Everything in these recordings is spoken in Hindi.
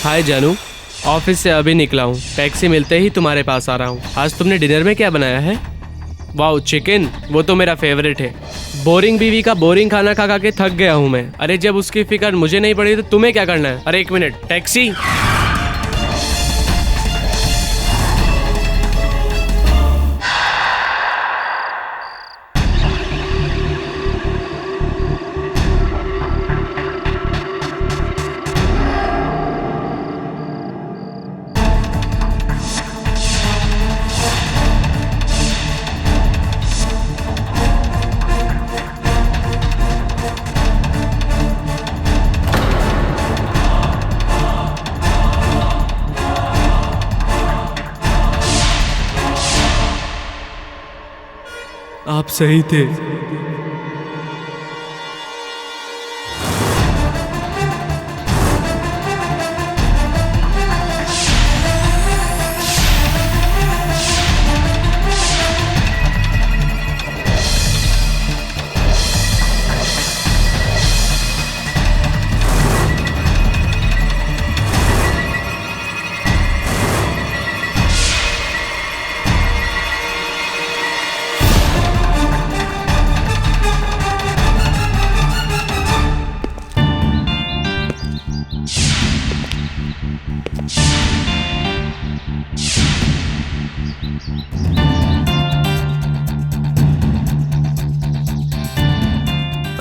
हाय जानू, ऑफिस से अभी निकला हूँ। टैक्सी मिलते ही तुम्हारे पास आ रहा हूँ। आज तुमने डिनर में क्या बनाया है? वाह, चिकन, वो तो मेरा फेवरेट है। बोरिंग बीवी का बोरिंग खाना खा खा के थक गया हूँ मैं। अरे जब उसकी फिक्र मुझे नहीं पड़ी तो तुम्हें क्या करना है? अरे एक मिनट, टैक्सी। आप सही थे।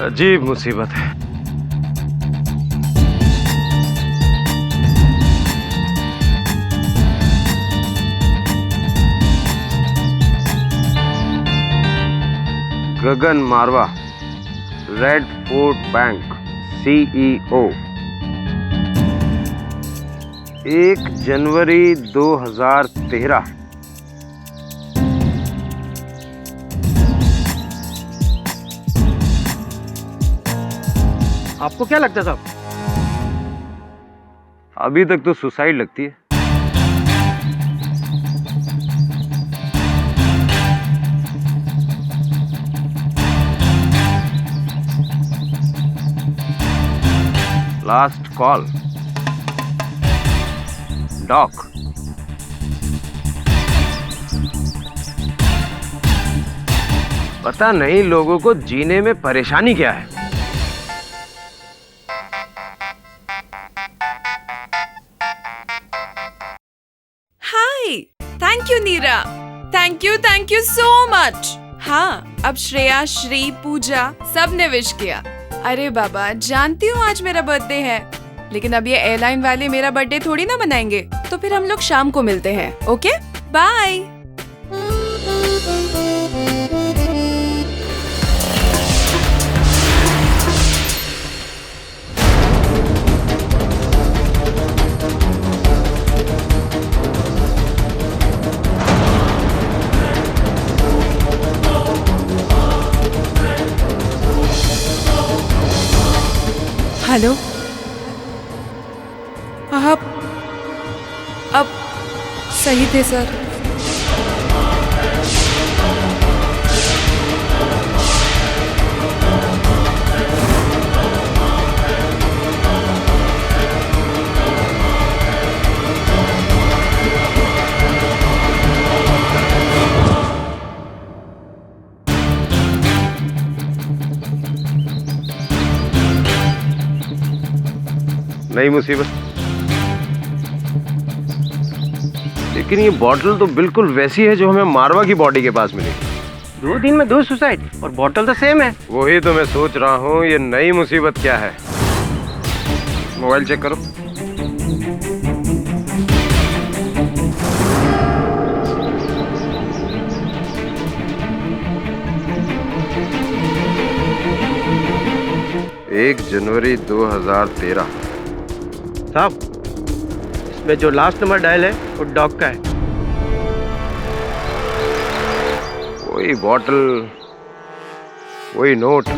अजीब मुसीबत है। गगन मारवा, रेड फोर्ट बैंक CEO, 1 जनवरी 2013। आपको क्या लगता है साहब? अभी तक तो सुसाइड लगती है। Last call, doc. पता नहीं लोगों को जीने में परेशानी क्या है। Thank you Neera, thank you so much. हाँ, अब श्रेया, श्री, पूजा सब ने विश किया। अरे बाबा, जानती हूँ आज मेरा बर्थडे है, लेकिन अब ये एयरलाइन वाले मेरा बर्थडे थोड़ी ना मनाएंगे, तो फिर हम लोग शाम को मिलते हैं। Okay, bye. हेलो, आप सही थे सर। नई मुसीबत। लेकिन ये बॉटल तो बिल्कुल वैसी है जो हमें मारवा की बॉडी के पास मिली। 2 दिन में 2 सुसाइड और बॉटल तो सेम है। वही तो मैं सोच रहा हूँ, ये नई मुसीबत क्या है। मोबाइल चेक करो। एक जनवरी 2013। साहब, इसमें जो लास्ट नंबर डायल है वो डॉग का है। वही बॉटल, वही नोट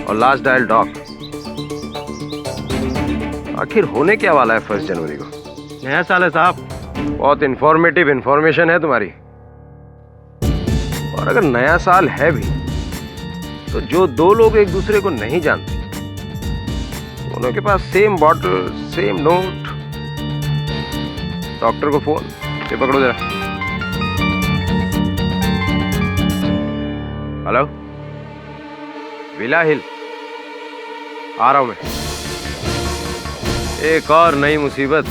और लास्ट डायल डॉग। आखिर होने क्या वाला है 1 जनवरी को? नया साल है साहब। बहुत इंफॉर्मेटिव इंफॉर्मेशन है तुम्हारी। और अगर नया साल है भी तो जो 2 लोग एक दूसरे को नहीं जानते, दोनों के पास same bottle, same note, doctor को फोन, ये पकड़ो जरा। हेलो, विला हिल, आ रहा हूं मैं। एक और नई मुसीबत।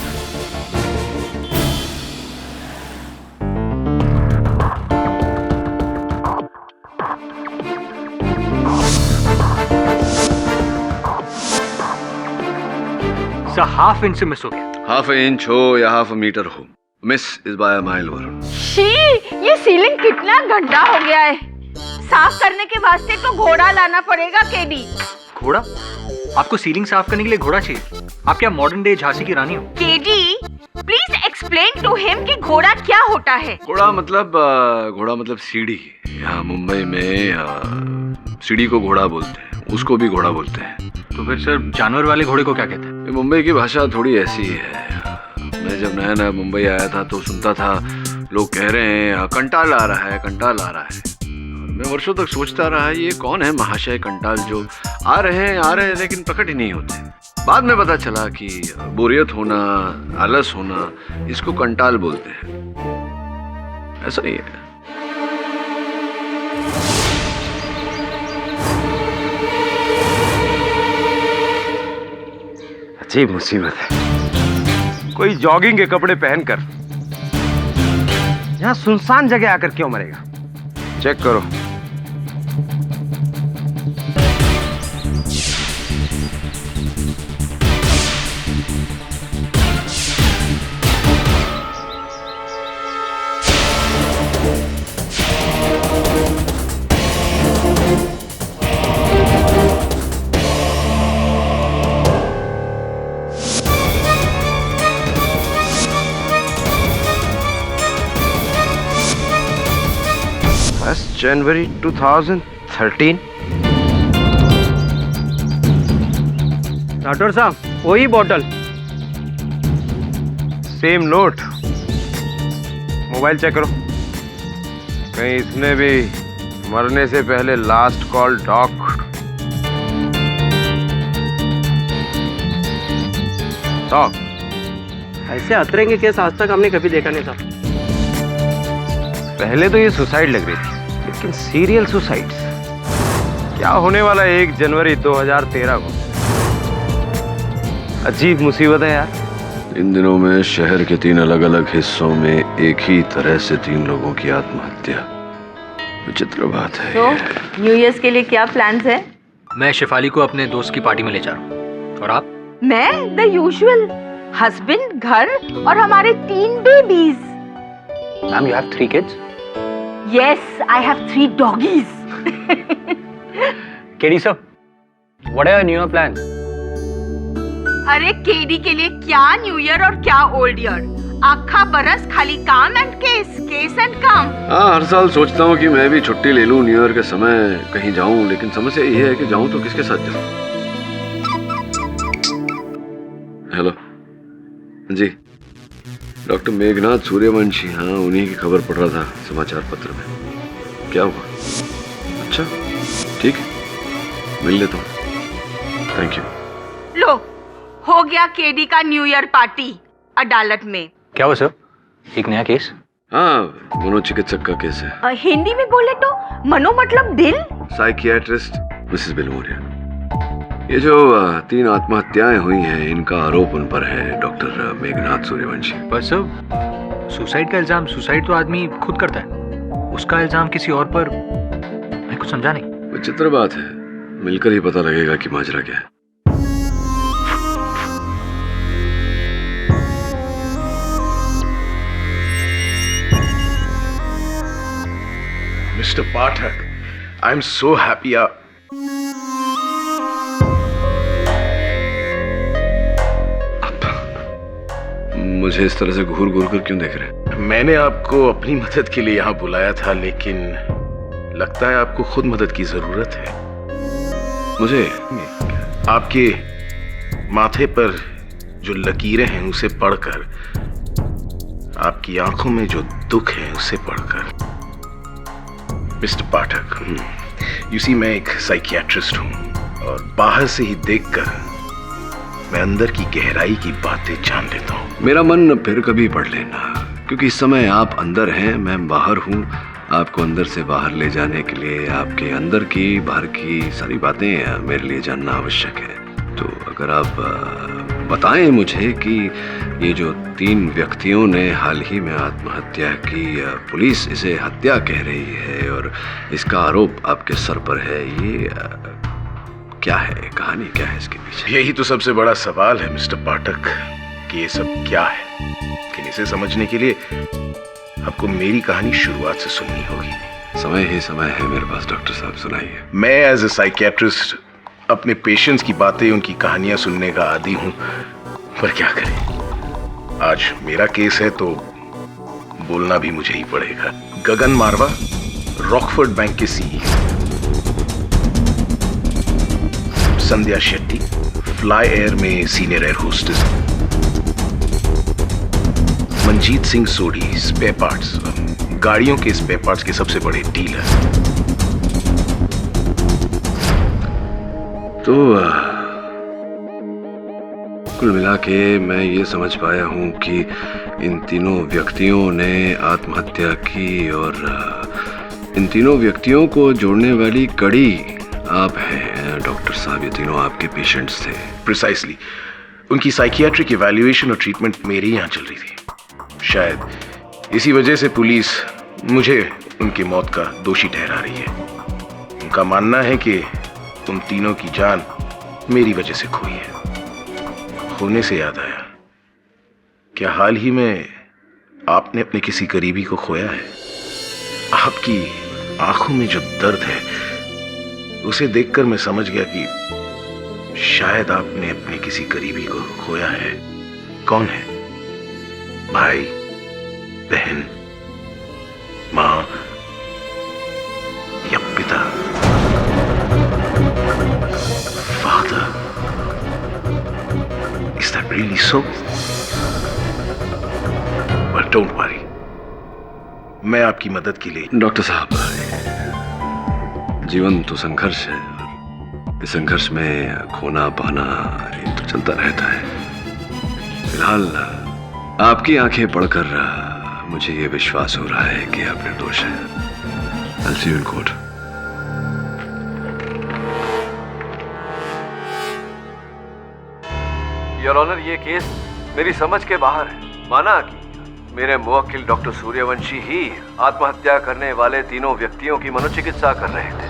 हाफ इंच से मिस हो गया। हाफ इंच हो या हाफ मीटर हो, miss is by a mile Varun. She, ये सीलिंग कितना गंदा हो गया है। साफ करने के वास्ते तो घोड़ा लाना पड़ेगा केडी। घोड़ा? आपको सीलिंग साफ करने के लिए घोड़ा चाहिए? आप क्या मॉडर्न डे झांसी की रानी हो? KD, please explain to him कि घोड़ा क्या होता है। घोड़ा मतलब सीढ़ी। यहाँ मुंबई में सीढ़ी को घोड़ा बोलते हैं, उसको भी घोड़ा बोलते हैं। तो फिर सर जानवर वाले घोड़े को क्या कहते हैं? ये मुंबई की भाषा थोड़ी ऐसी है। मैं जब नया नया मुंबई आया था तो सुनता था लोग कह रहे हैं कंटाल आ रहा है, कंटाल आ रहा है। मैं वर्षों तक सोचता रहा ये कौन है महाशय कंटाल जो आ रहे हैं लेकिन प्रकट ही नहीं होते। बाद में पता चला कि बोरियत होना, आलस होना, इसको कंटाल बोलते हैं। ऐसा नहीं है। अजीब मुसीबत है। कोई जॉगिंग के कपड़े पहनकर यहां सुनसान जगह आकर क्यों मरेगा? चेक करो। जनवरी 2013। डॉक्टर साहब, वही bottle, same note. Mobile check करो, कहीं इसमें भी मरने से पहले लास्ट कॉल डॉक। डॉक, ऐसे अतरे के केस आज तक हमने कभी देखा नहीं था। पहले तो ये सुसाइड लग रही थी, लेकिन सीरियल सुसाइड क्या होने वाला है 1 जनवरी 2013 को। अजीब मुसीबत है यार। इन दिनों में शहर के 3 अलग अलग हिस्सों में एक ही तरह से 3 लोगों की आत्महत्या। विचित्र बात है। तो न्यू ईयर के लिए क्या प्लान्स है? मैं शिफाली को अपने दोस्त की पार्टी में ले जा रहा हूँ। और आप? मैं द यूजुअल, हस्बैंड, घर और हमारे 3 babies. Ma'am, you have 3 kids? Yes, I have 3 doggies. KD sir, what are your New Year plans? अरे केडी के लिए क्या न्यू ईयर और क्या ओल्ड ईयर। आखा बरस खाली काम एंड केस एंड काम। हाँ, हर साल सोचता हूँ कि मैं भी छुट्टी ले लूँ, न्यू ईयर के समय कहीं जाऊँ, लेकिन समस्या ये है कि जाऊँ तो किसके साथ जाऊँ। हेलो जी, डॉक्टर मेघनाथ सूर्यवंशी। हाँ, उन्हीं की खबर पढ़ रहा था समाचार पत्र में। क्या हुआ? अच्छा, ठीक है, मिल लेता हूँ। Thank you. लो, हो गया केडी का न्यू ईयर पार्टी अदालत में। क्या हुआ सर? एक नया केस? हाँ, मनोचिकित्सक का केस है। हिंदी में बोले तो मनो मतलब दिल। Psychiatrist Mrs Belmoria. ये जो 3 आत्महत्याएं हुई हैं, इनका आरोप उन पर है, डॉक्टर मेघनाथ सूर्यवंशी। पर सर, सुसाइड का इल्जाम सुसाइड तो आदमी खुद करता है, उसका इल्जाम किसी और पर, मैं कुछ समझा नहीं। विचित्र बात है, मिलकर ही पता लगेगा कि माजरा क्या है। Mr. Pathak, I'm so happy. मुझे इस तरह से घूर घूर कर क्यों देख रहे हैं? मैंने आपको अपनी मदद के लिए यहाँ बुलाया था, लेकिन लगता है आपको खुद मदद की जरूरत है। मुझे? आपके माथे पर जो लकीरें हैं उसे पढ़कर, आपकी आंखों में जो दुख है उसे पढ़कर। मिस्टर पाठक, यू सी, मैं एक साइकियाट्रिस्ट हूँ और बाहर से ही देखकर मैं अंदर की गहराई की बातें जान लेता हूँ। मेरा मन फिर कभी पढ़ लेना, क्योंकि इस समय आप अंदर हैं, मैं बाहर हूँ। आपको अंदर से बाहर ले जाने के लिए आपके अंदर की बाहर की सारी बातें मेरे लिए जानना आवश्यक है। तो अगर आप बताएं मुझे कि ये जो 3 व्यक्तियों ने हाल ही में आत्महत्या की, पुलिस इसे हत्या कह रही है और इसका आरोप आपके सर पर है, ये क्या है, कहानी क्या है इसके पीछे? यही तो सबसे बड़ा सवाल है मिस्टर पाठक कि ये सब क्या है। लेकिन इसे समझने के लिए आपको मेरी कहानी शुरुआत से सुननी होगी। समय ही समय है मेरे पास डॉक्टर साहब, सुनाइए। मैं एज ए साइकियाट्रिस्ट अपने पेशेंट्स की बातें, उनकी कहानियां सुनने का आदी हूं, पर क्या करें, आज मेरा केस है तो बोलना भी मुझे ही पड़ेगा। गगन मारवा, रॉकफोर्ड बैंक के CEO, Sandhya Shetty, Fly Air में senior air hostess, Manjeet Singh Sodhi, spare parts, गाड़ियों के स्पेयर पार्ट्स के सबसे बड़े डीलर। तो कुल मिला के मैं ये समझ पाया हूँ कि इन तीनों व्यक्तियों ने आत्महत्या की और इन तीनों व्यक्तियों को जोड़ने वाली कड़ी आप हैं डॉक्टर साहब। ये तीनों आपके पेशेंट्स थे। प्रिसाइसली। उनकी साइकियाट्रिक इवैल्यूएशन और ट्रीटमेंट मेरे यहाँ चल रही थी। शायद इसी वजह से पुलिस मुझे उनकी मौत का दोषी ठहरा रही है। उनका मानना है कि उन तीनों की जान मेरी वजह से खोई है। खोने से याद आया, क्या हाल ही में आपने अपने किसी करीबी को खोया है? आपकी आंखों में जो दर्द है उसे देखकर मैं समझ गया कि शायद आपने अपने किसी करीबी को खोया है। कौन है? भाई, बहन, मां या पिता? Father, is that really so? Well, don't worry. मैं आपकी मदद के लिए। डॉक्टर साहब, जीवन तो संघर्ष है और इस संघर्ष में खोना पाना ये तो चलता रहता है। फिलहाल आपकी आंखें पढ़कर मुझे ये विश्वास हो रहा है कि आप निर्दोष हैं। I'll see you in court. Your honour, ये केस मेरी समझ के बाहर है। माना कि मेरे मुवक्किल डॉक्टर सूर्यवंशी ही आत्महत्या करने वाले तीनों व्यक्तियों की मनोचिकित्सा कर रहे थे,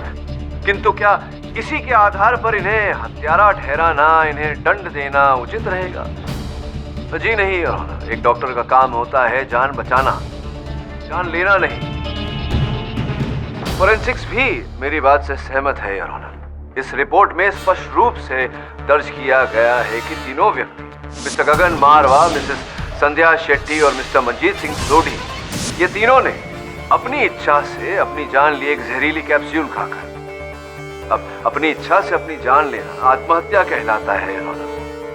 किंतु क्या इसी के आधार पर इन्हें हत्यारा ठहराना, इन्हें दंड देना उचित रहेगा? जी नहीं योर ऑनर, एक डॉक्टर का काम होता है जान बचाना, जान लेना नहीं। फोरेंसिक्स भी मेरी बात से सहमत है योर ऑनर। इस रिपोर्ट में स्पष्ट रूप से दर्ज किया गया है कि तीनों व्यक्ति, मिस्टर गगन मारवा, मिसेस संध्या शेट्टी और मिस्टर मंजीत सिंह सोडी, ये तीनों ने अपनी इच्छा से अपनी जान ली एक जहरीली कैप्सूल खाकर। अब अपनी इच्छा से अपनी जान लेना आत्महत्या कहलाता है योर ऑनर,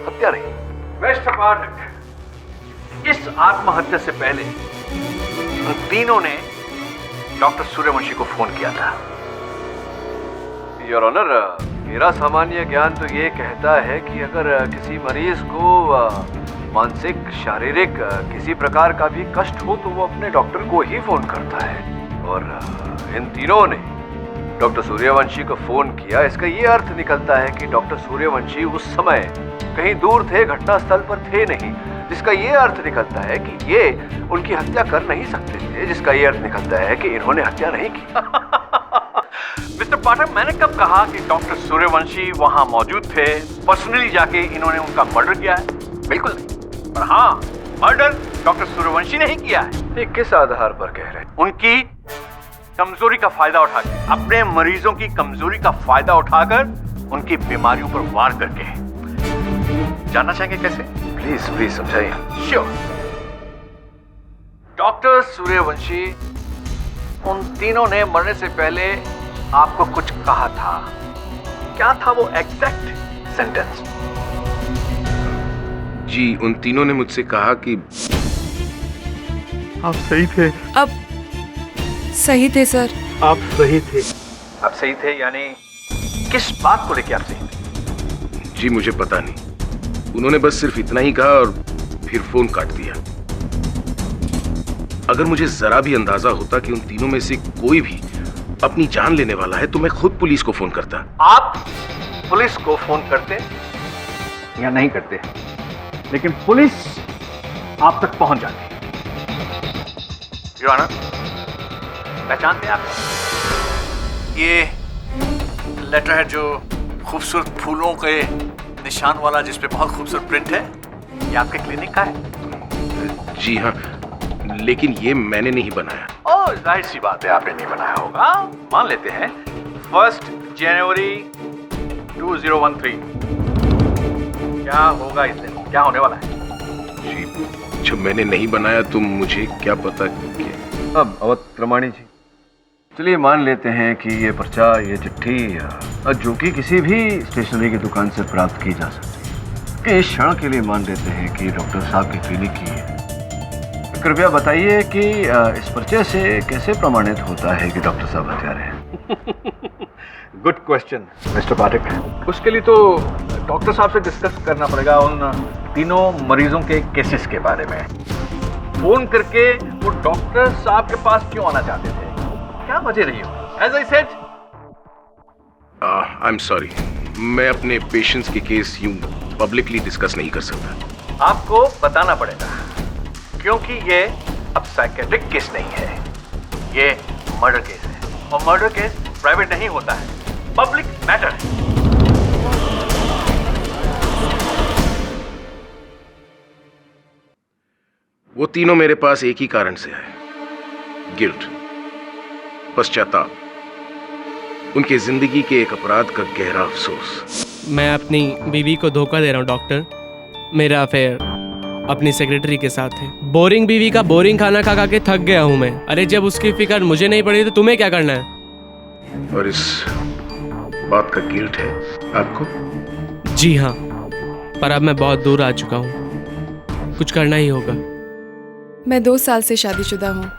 हत्या नहीं। मिस्टर पाठक, इस आत्महत्या से पहले उन तीनों ने डॉक्टर सूर्यवंशी को फोन किया था। योर ऑनर, मेरा सामान्य ज्ञान तो ये कहता है कि अगर किसी मरीज को मानसिक, शारीरिक किसी प्रकार का भी कष्ट हो तो वो अपने डॉक्टर को ही फोन करता है। और इन तीनों ने डॉक्टर सूर्यवंशी को फोन किया। इसका ये अर्थ निकलता है कि डॉक्टर सूर्यवंशी उस समय कहीं दूर थे, घटनास्थल पर थे नहीं, जिसका ये अर्थ निकलता है कि ये उनकी हत्या कर नहीं सकते थे, जिसका ये अर्थ निकलता है कि इन्होंने हत्या नहीं की। मिस्टर पाठक, मैंने कब कहा कि डॉक्टर सूर्यवंशी वहां मौजूद थे, पर्सनली जाके इन्होंने उनका मर्डर किया है? बिल्कुल नहीं। पर हाँ, मर्डर डॉक्टर सूर्यवंशी ने ही किया है। ये किस आधार पर कह रहे हैं? उनकी कमजोरी का फायदा उठाकर, अपने मरीजों की कमजोरी का फायदा उठाकर उनकी बीमारियों पर वार करके। जानना चाहेंगे कैसे? प्लीज प्लीज समझाइए। श्योर। डॉक्टर सूर्यवंशी, उन तीनों ने मरने से पहले आपको कुछ कहा था। क्या था वो एग्जैक्ट सेंटेंस? जी, उन तीनों ने मुझसे कहा कि आप सही थे। अब सही थे सर। आप सही थे। आप सही थे यानी किस बात को लेकर आप सही थे? जी मुझे पता नहीं, उन्होंने बस सिर्फ इतना ही कहा और फिर फोन काट दिया। अगर मुझे जरा भी अंदाजा होता कि उन तीनों में से कोई भी अपनी जान लेने वाला है तो मैं खुद पुलिस को फोन करता। आप पुलिस को फोन करते या नहीं करते, लेकिन पुलिस आप तक पहुंच जाती। योर ऑनर, पहचानते हैं आप? ये लेटर है जो खूबसूरत फूलों के निशान वाला, जिसपे बहुत खूबसूरत प्रिंट है, ये आपके क्लिनिक का है? जी हाँ, लेकिन ये मैंने नहीं बनाया। ओह, जाहिर सी बात है आपने नहीं बनाया होगा। मान लेते हैं 1 जनवरी 2013। क्या होगा इस दिन, क्या होने वाला है? जी, जब मैंने नहीं बनाया तो मुझे क्या पता कि... अब अवध प्रमाणी जी, चलिए मान लेते हैं कि ये पर्चा, ये चिट्ठी जो कि किसी भी स्टेशनरी की दुकान से प्राप्त की जा सकती है, इस क्षण के लिए मान लेते हैं कि डॉक्टर साहब की क्लिनिक की है। कृपया बताइए कि इस पर्चे से कैसे प्रमाणित होता है कि डॉक्टर साहब हत्यारे हैं? गुड क्वेश्चन मिस्टर पाठक। उसके लिए तो डॉक्टर साहब से डिस्कस करना पड़ेगा उन तीनों मरीजों के केसेस के बारे में। फोन करके वो डॉक्टर साहब के पास क्यों आना चाहते थे, क्या वजह रही हो? As I said, I am sorry, मैं अपने पेशेंट्स के केस यूं पब्लिकली डिस्कस नहीं कर सकता। आपको बताना पड़ेगा, क्योंकि ये अब साइकेट्रिक केस नहीं है, ये मर्डर केस है, और मर्डर केस प्राइवेट नहीं होता है, पब्लिक मैटर है। वो तीनों मेरे पास एक ही कारण से आए, गिल्ट, पश्चाताप, उनके जिंदगी के एक अपराध का गहरा अफसोस। मैं अपनी बीवी को धोखा दे रहा हूँ डॉक्टर। मेरा अफेयर अपनी सेक्रेटरी के साथ है। बोरिंग बीवी का बोरिंग खाना खा खा के थक गया हूँ मैं। अरे जब उसकी फिक्र मुझे नहीं पड़ी तो तुम्हें क्या करना है? और इस बात का गिल्ट है आपको? जी हाँ, पर अब मैं बहुत दूर आ चुका हूँ, कुछ करना ही होगा। मैं 2 साल से शादीशुदा हूँ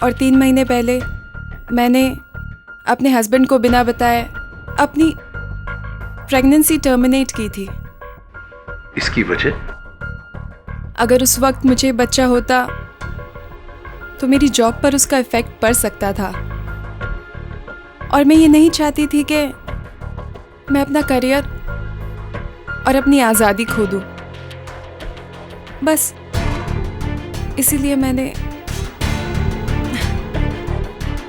और 3 महीने पहले मैंने अपने हस्बैंड को बिना बताए अपनी प्रेगनेंसी टर्मिनेट की थी। इसकी वजह? अगर उस वक्त मुझे बच्चा होता तो मेरी जॉब पर उसका इफेक्ट पड़ सकता था, और मैं ये नहीं चाहती थी कि मैं अपना करियर और अपनी आज़ादी खो दूं। बस इसीलिए मैंने,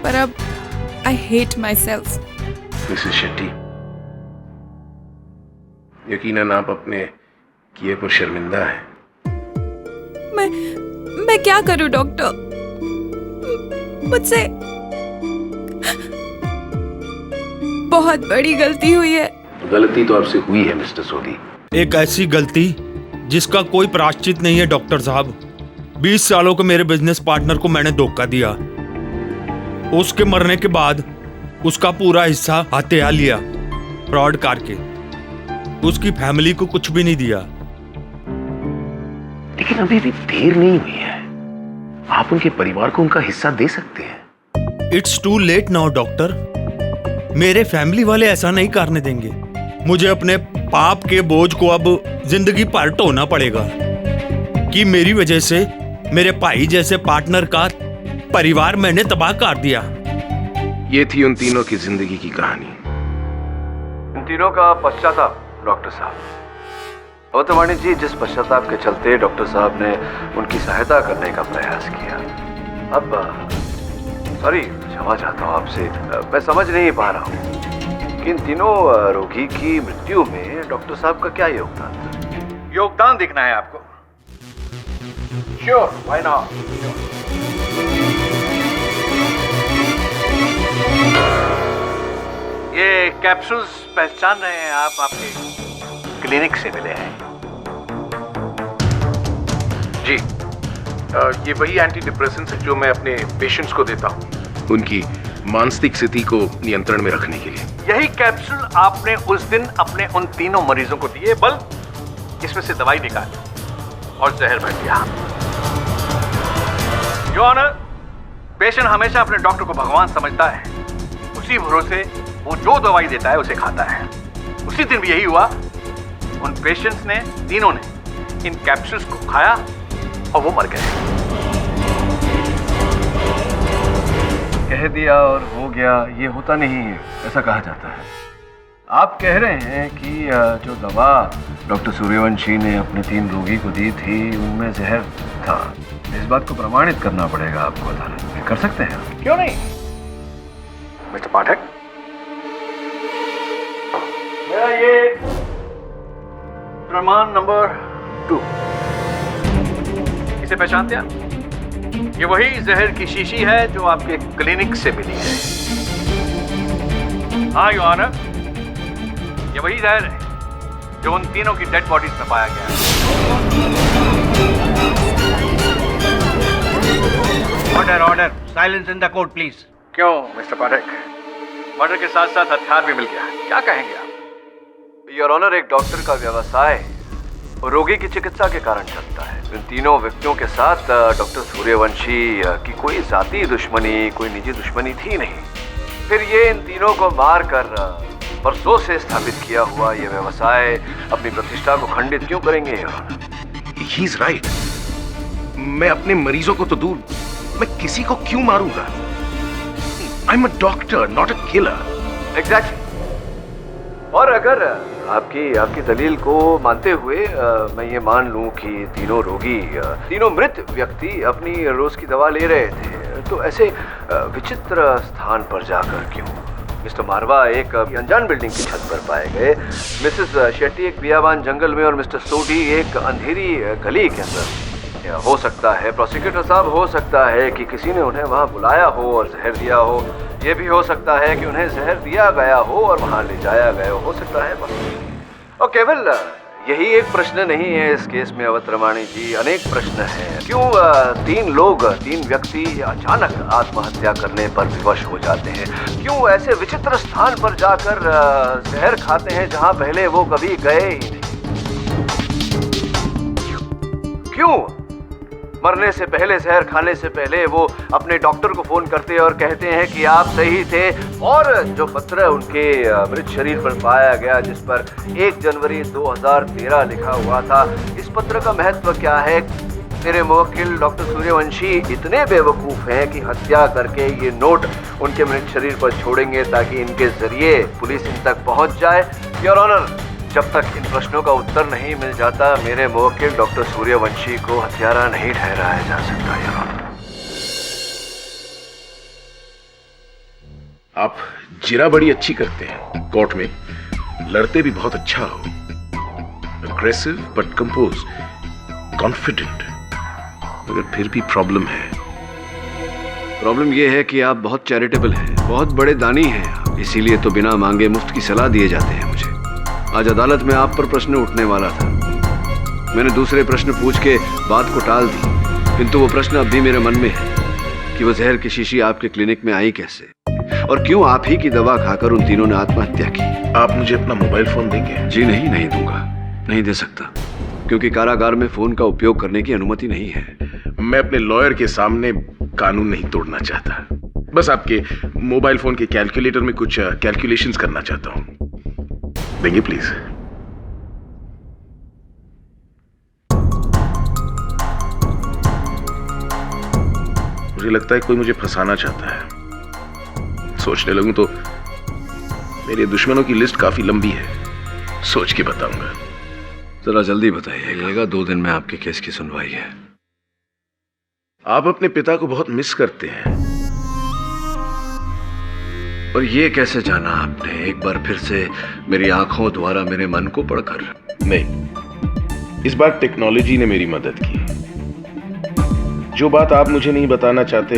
पर अब I hate my self. Mrs Shetty, यकीनन आप अपने किए पर शर्मिंदा है। मैं क्या करूं डॉक्टर? मुझसे बहुत बड़ी गलती हुई है। गलती तो आपसे हुई है मिस्टर सोदी। एक ऐसी गलती जिसका कोई प्रायश्चित नहीं है डॉक्टर साहब। 20 सालों के मेरे बिजनेस पार्टनर को मैंने धोखा दिया। उसके मरने के बाद उसका पूरा हिस्सा हत्या लिया, फ्रॉड करके। उसकी फैमिली को कुछ भी नहीं दिया। लेकिन अभी भी देर नहीं हुई है, आप उनके परिवार को उनका हिस्सा दे सकते हैं। It's too late now doctor. मेरे फैमिली वाले ऐसा नहीं करने देंगे। मुझे अपने पाप के बोझ को अब जिंदगी भर ढोना पड़ेगा कि मेरी वजह से मेरे भाई जैसे पार्टनर का परिवार मैंने तबाह कर दिया। ये थी उन तीनों की जिंदगी की कहानी। इन तीनों का पश्चाताप डॉक्टर साहब। अवतवाणी जी, जिस पश्चाताप के चलते डॉक्टर साहब ने उनकी सहायता करने का प्रयास किया, अब सॉरी, क्षमा चाहता हूँ आपसे, मैं समझ नहीं पा रहा हूँ कि इन तीनों रोगी की मृत्यु में डॉक्टर साहब का क्या योगदान था? योगदान दिखना है आपको? Sure, why not? ये कैप्सूल्स पहचान रहे हैं आप, आपके क्लिनिक से मिले हैं? जी, ये वही एंटी डिप्रेसेंट्स है जो मैं अपने पेशेंट्स को देता हूँ, उनकी मानसिक स्थिति को नियंत्रण में रखने के लिए। यही कैप्सूल आपने उस दिन अपने उन तीनों मरीजों को दिए, बल इसमें से दवाई निकाली और जहर भर दिया। योर ऑनर, पेशेंट हमेशा अपने डॉक्टर को भगवान समझता है। उसी भरोसे वो जो दवाई देता है उसे खाता है। उसी दिन भी यही हुआ। उन पेशेंट्स ने, तीनों ने इन कैप्सूल्स को खाया और वो मर गए। कह दिया और हो गया, ये होता नहीं है, ऐसा कहा जाता है। आप कह रहे हैं कि जो दवा डॉक्टर सूर्यवंशी ने अपने 3 रोगी को दी थी उनमें जहर था। इस बात को प्रमाणित करना पड़ेगा आपको अदालत में। कर सकते हैं? क्यों नहीं मिस्टर पाठक? मेरा ये प्रमाण नंबर 2। इसे पहचानते हैं? ये वही जहर की शीशी है जो आपके क्लिनिक से मिली है। हाँ योर ऑनर, ये वही जहर है जो उन तीनों की डेड बॉडीज में पाया गया है। Order order, silence in the court please. क्यों मिस्टर पाठक, मर्डर के साथ साथ हथियार भी मिल गया, क्या कहेंगे आप? योर ऑनर, एक डॉक्टर का व्यवसाय रोगी की चिकित्सा के कारण चलता है। इन तीनों व्यक्तियों के साथ डॉक्टर सूर्यवंशी की कोई जाती दुश्मनी, कोई निजी दुश्मनी थी नहीं। फिर ये इन तीनों को मार कर बरसों से स्थापित किया हुआ ये व्यवसाय अपनी प्रतिष्ठा को खंडित क्यों करेंगे? He is right. मैं अपने मरीजों को तो दूर, मैं किसी को क्यों मारूंगा? I am a doctor, not a killer. Exactly. और अगर आपकी दलील को मानते हुए मैं ये मान लूं कि तीनों रोगी, तीनों मृत व्यक्ति अपनी रोज की दवा ले रहे थे, तो ऐसे विचित्र स्थान पर जाकर क्यों? मिस्टर मारवा एक अनजान बिल्डिंग की छत पर पाए गए, मिसेस शेट्टी एक बियाबान जंगल में और मिस्टर सोडी एक अंधेरी गली के अंदर। हो सकता है प्रोसिक्यूटर साहब, हो सकता है कि किसी ने उन्हें वहां बुलाया हो और जहर दिया हो। ये भी हो सकता है कि उन्हें जहर दिया गया हो और वहां ले जाया गया हो सकता है। और केवल यही एक प्रश्न नहीं है इस केस में अवध रमाणी जी, अनेक प्रश्न हैं। क्यों 3 व्यक्ति अचानक आत्महत्या करने पर विवश हो जाते हैं? क्यों ऐसे विचित्र स्थान पर जाकर जहर खाते हैं जहां पहले वो कभी गए ही नहीं? क्यों मरने से पहले, जहर खाने से पहले वो अपने डॉक्टर को फोन करते और कहते हैं कि आप सही थे? और जो पत्र उनके मृत शरीर पर पाया गया जिस पर 1 जनवरी 2013 लिखा हुआ था, इस पत्र का महत्व क्या है? मेरे मुवक्किल डॉक्टर सूर्यवंशी इतने बेवकूफ हैं कि हत्या करके ये नोट उनके मृत शरीर पर छोड़ेंगे ताकि इनके जरिए पुलिस इन तक पहुंच जाए। योर ऑनर, जब तक इन प्रश्नों का उत्तर नहीं मिल जाता, मेरे मुवक्किल डॉक्टर सूर्यवंशी को हत्यारा नहीं ठहराया जा सकता। योर ऑनर, आप जिरा बड़ी अच्छी करते हैं, कोर्ट में लड़ते भी बहुत अच्छा हो। Aggressive but compose, confident. मगर फिर भी प्रॉब्लम है। प्रॉब्लम यह है कि आप बहुत चैरिटेबल हैं, बहुत बड़े दानी हैं आप, इसीलिए तो बिना मांगे मुफ्त की सलाह दिए जाते हैं मुझे। आज अदालत में आप पर प्रश्न उठने वाला था, मैंने दूसरे प्रश्न पूछ के बात को टाल दी, किंतु वो प्रश्न अब भी मेरे मन में है कि वो जहर की शीशी आपके क्लिनिक में आई कैसे, और क्यों आप ही की दवा खाकर उन तीनों ने आत्महत्या की। आप मुझे अपना मोबाइल फोन देंगे? जी नहीं दूंगा, नहीं दे सकता, क्योंकि कारागार में फोन का उपयोग करने की अनुमति नहीं है। मैं अपने लॉयर के सामने कानून नहीं तोड़ना चाहता, बस आपके मोबाइल फोन के कैलकुलेटर में कुछ कैलकुलेशंस करना चाहता हूं। देंगे प्लीज? मुझे लगता है कोई मुझे फंसाना चाहता है। सोचने लगूं तो मेरे दुश्मनों की लिस्ट काफी लंबी है, सोच के बताऊंगा। जरा जल्दी बताइएगा, 2 दिन में आपके केस की सुनवाई है। आप अपने पिता को बहुत मिस करते हैं। और ये कैसे जाना आपने, एक बार फिर से मेरी आंखों द्वारा मेरे मन को पढ़कर? नहीं, इस बार टेक्नोलॉजी ने मेरी मदद की। जो बात आप मुझे नहीं बताना चाहते,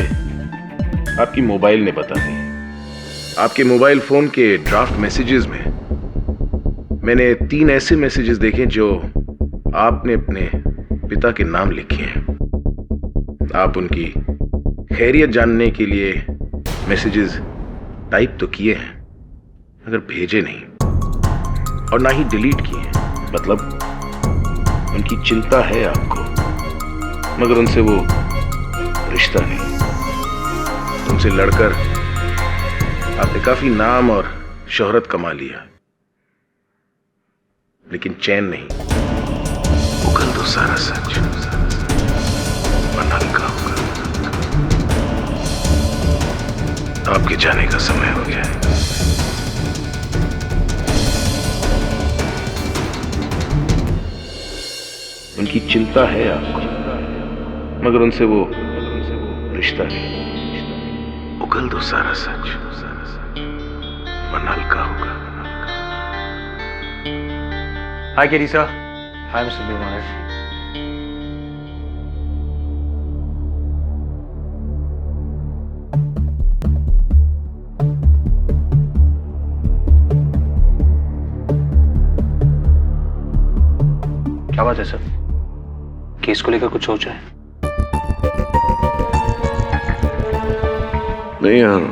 आपकी मोबाइल ने बता दी। आपके मोबाइल फोन के ड्राफ्ट मैसेजेस में मैंने 3 ऐसे मैसेजेस देखे जो आपने अपने पिता के नाम लिखे हैं। आप उनकी खैरियत जानने के लिए मैसेजेस टाइप तो किए हैं, मगर भेजे नहीं, और ना ही डिलीट किए हैं। मतलब उनकी चिंता है आपको, मगर उनसे वो रिश्ता नहीं। उनसे लड़कर आपने काफी नाम और शोहरत कमा लिया, लेकिन चैन नहीं। वो उगल दो सारा सच, वरना हल्का होगा। आपके जाने का समय हो गया है। उनकी चिंता है आपको, मगर उनसे वो रिश्ता नहीं। उगल दो सारा सच, वरना हल्का होगा। Hi KD sir, hi mister Bhimanath. क्या बात है सर? केस को लेकर कुछ सोचा है? नहीं यार,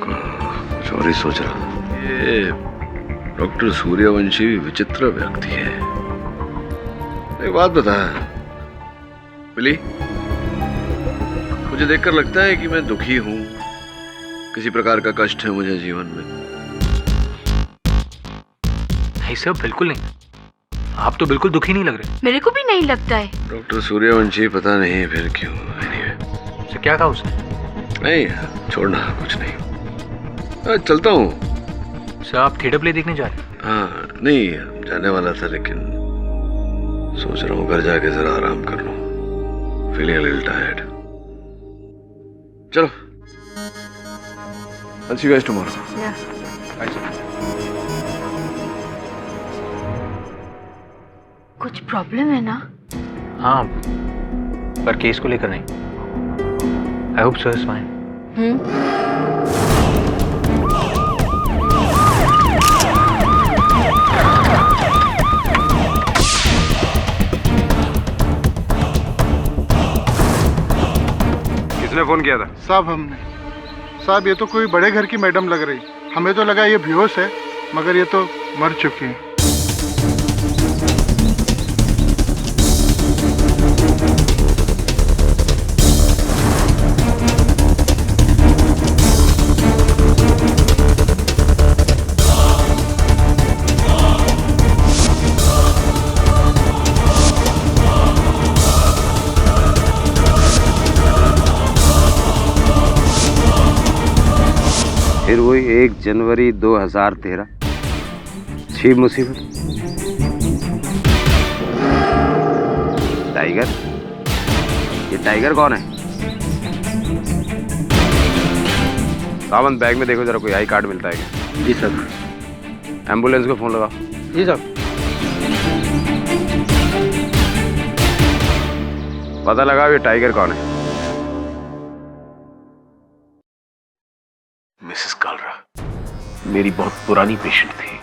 कुछ और ही सोच रहा था। ये डॉक्टर सूर्यवंशी विचित्र व्यक्ति है। एक बात बता बिली, मुझे देखकर लगता है कि मैं दुखी हूं, किसी प्रकार का कष्ट है मुझे जीवन में। नहीं सर, बिल्कुल नहीं। आप तो बिल्कुल दुखी नहीं लग रहे। मेरे को भी नहीं लगता है। डॉक्टर सूर्यवंशी पता नहीं फिर क्यों। Anyway, सर क्या कहा उसने? नहीं छोड़ना, कुछ नहीं। चलता हूँ। सर आप थिएटर प्ले देखने जा रहे हैं? हाँ नहीं, जाने वाला था लेकिन सोच रहा हूँ घर जाके जरा आराम कर लूँ। Feeling a little tired. चलो, I'll see you guys tomorrow. Bye, sir. कुछ प्रॉब्लम है ना? हाँ, पर केस को लेकर नहीं। I hope sir is fine. किसने फोन किया था? साहब हमने। साहब ये तो कोई बड़े घर की मैडम लग रही। हमें तो लगा ये बेहोश है, मगर ये तो मर चुकी है। फिर वही 1 जनवरी 2013 छी मुसीबत। टाइगर? ये टाइगर कौन है? सावंत, बैग में देखो जरा, कोई आई कार्ड मिलता है क्या? जी सर। एम्बुलेंस को फोन लगाओ। जी सर। पता लगाओ ये टाइगर कौन है। मिसेस कालरा मेरी बहुत पुरानी पेशेंट थी।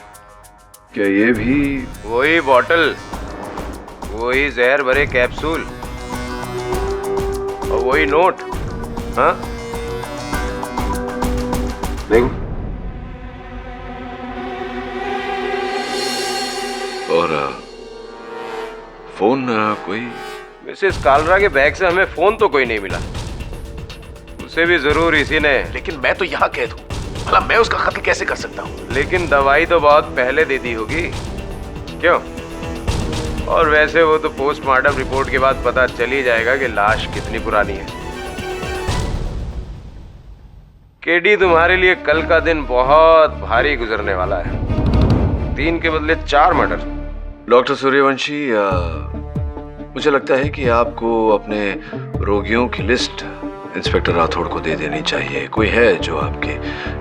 क्या ये भी वही बॉटल, वही जहर भरे कैप्सूल और वही नोट? हाँ देखो। और फोन कोई? मिसेस कालरा के बैग से हमें फोन तो कोई नहीं मिला। उसे भी जरूर इसी ने। लेकिन मैं तो यहाँ कैद हूँ, भला मैं उसका कत्ल कैसे कर सकता हूँ? लेकिन दवाई तो बहुत पहले दे दी होगी, क्यों? और वैसे वो तो पोस्टमार्टम रिपोर्ट के बाद पता चल ही जाएगा कि लाश कितनी पुरानी है। केडी, तुम्हारे लिए कल का दिन बहुत भारी गुजरने वाला है। 3 के बदले 4 मर्डर। डॉक्टर सूर्यवंशी, मुझे लगता है कि आपको अपने रोगियों की लिस्ट इंस्पेक्टर राठौड़ को दे देनी चाहिए। कोई है जो आपके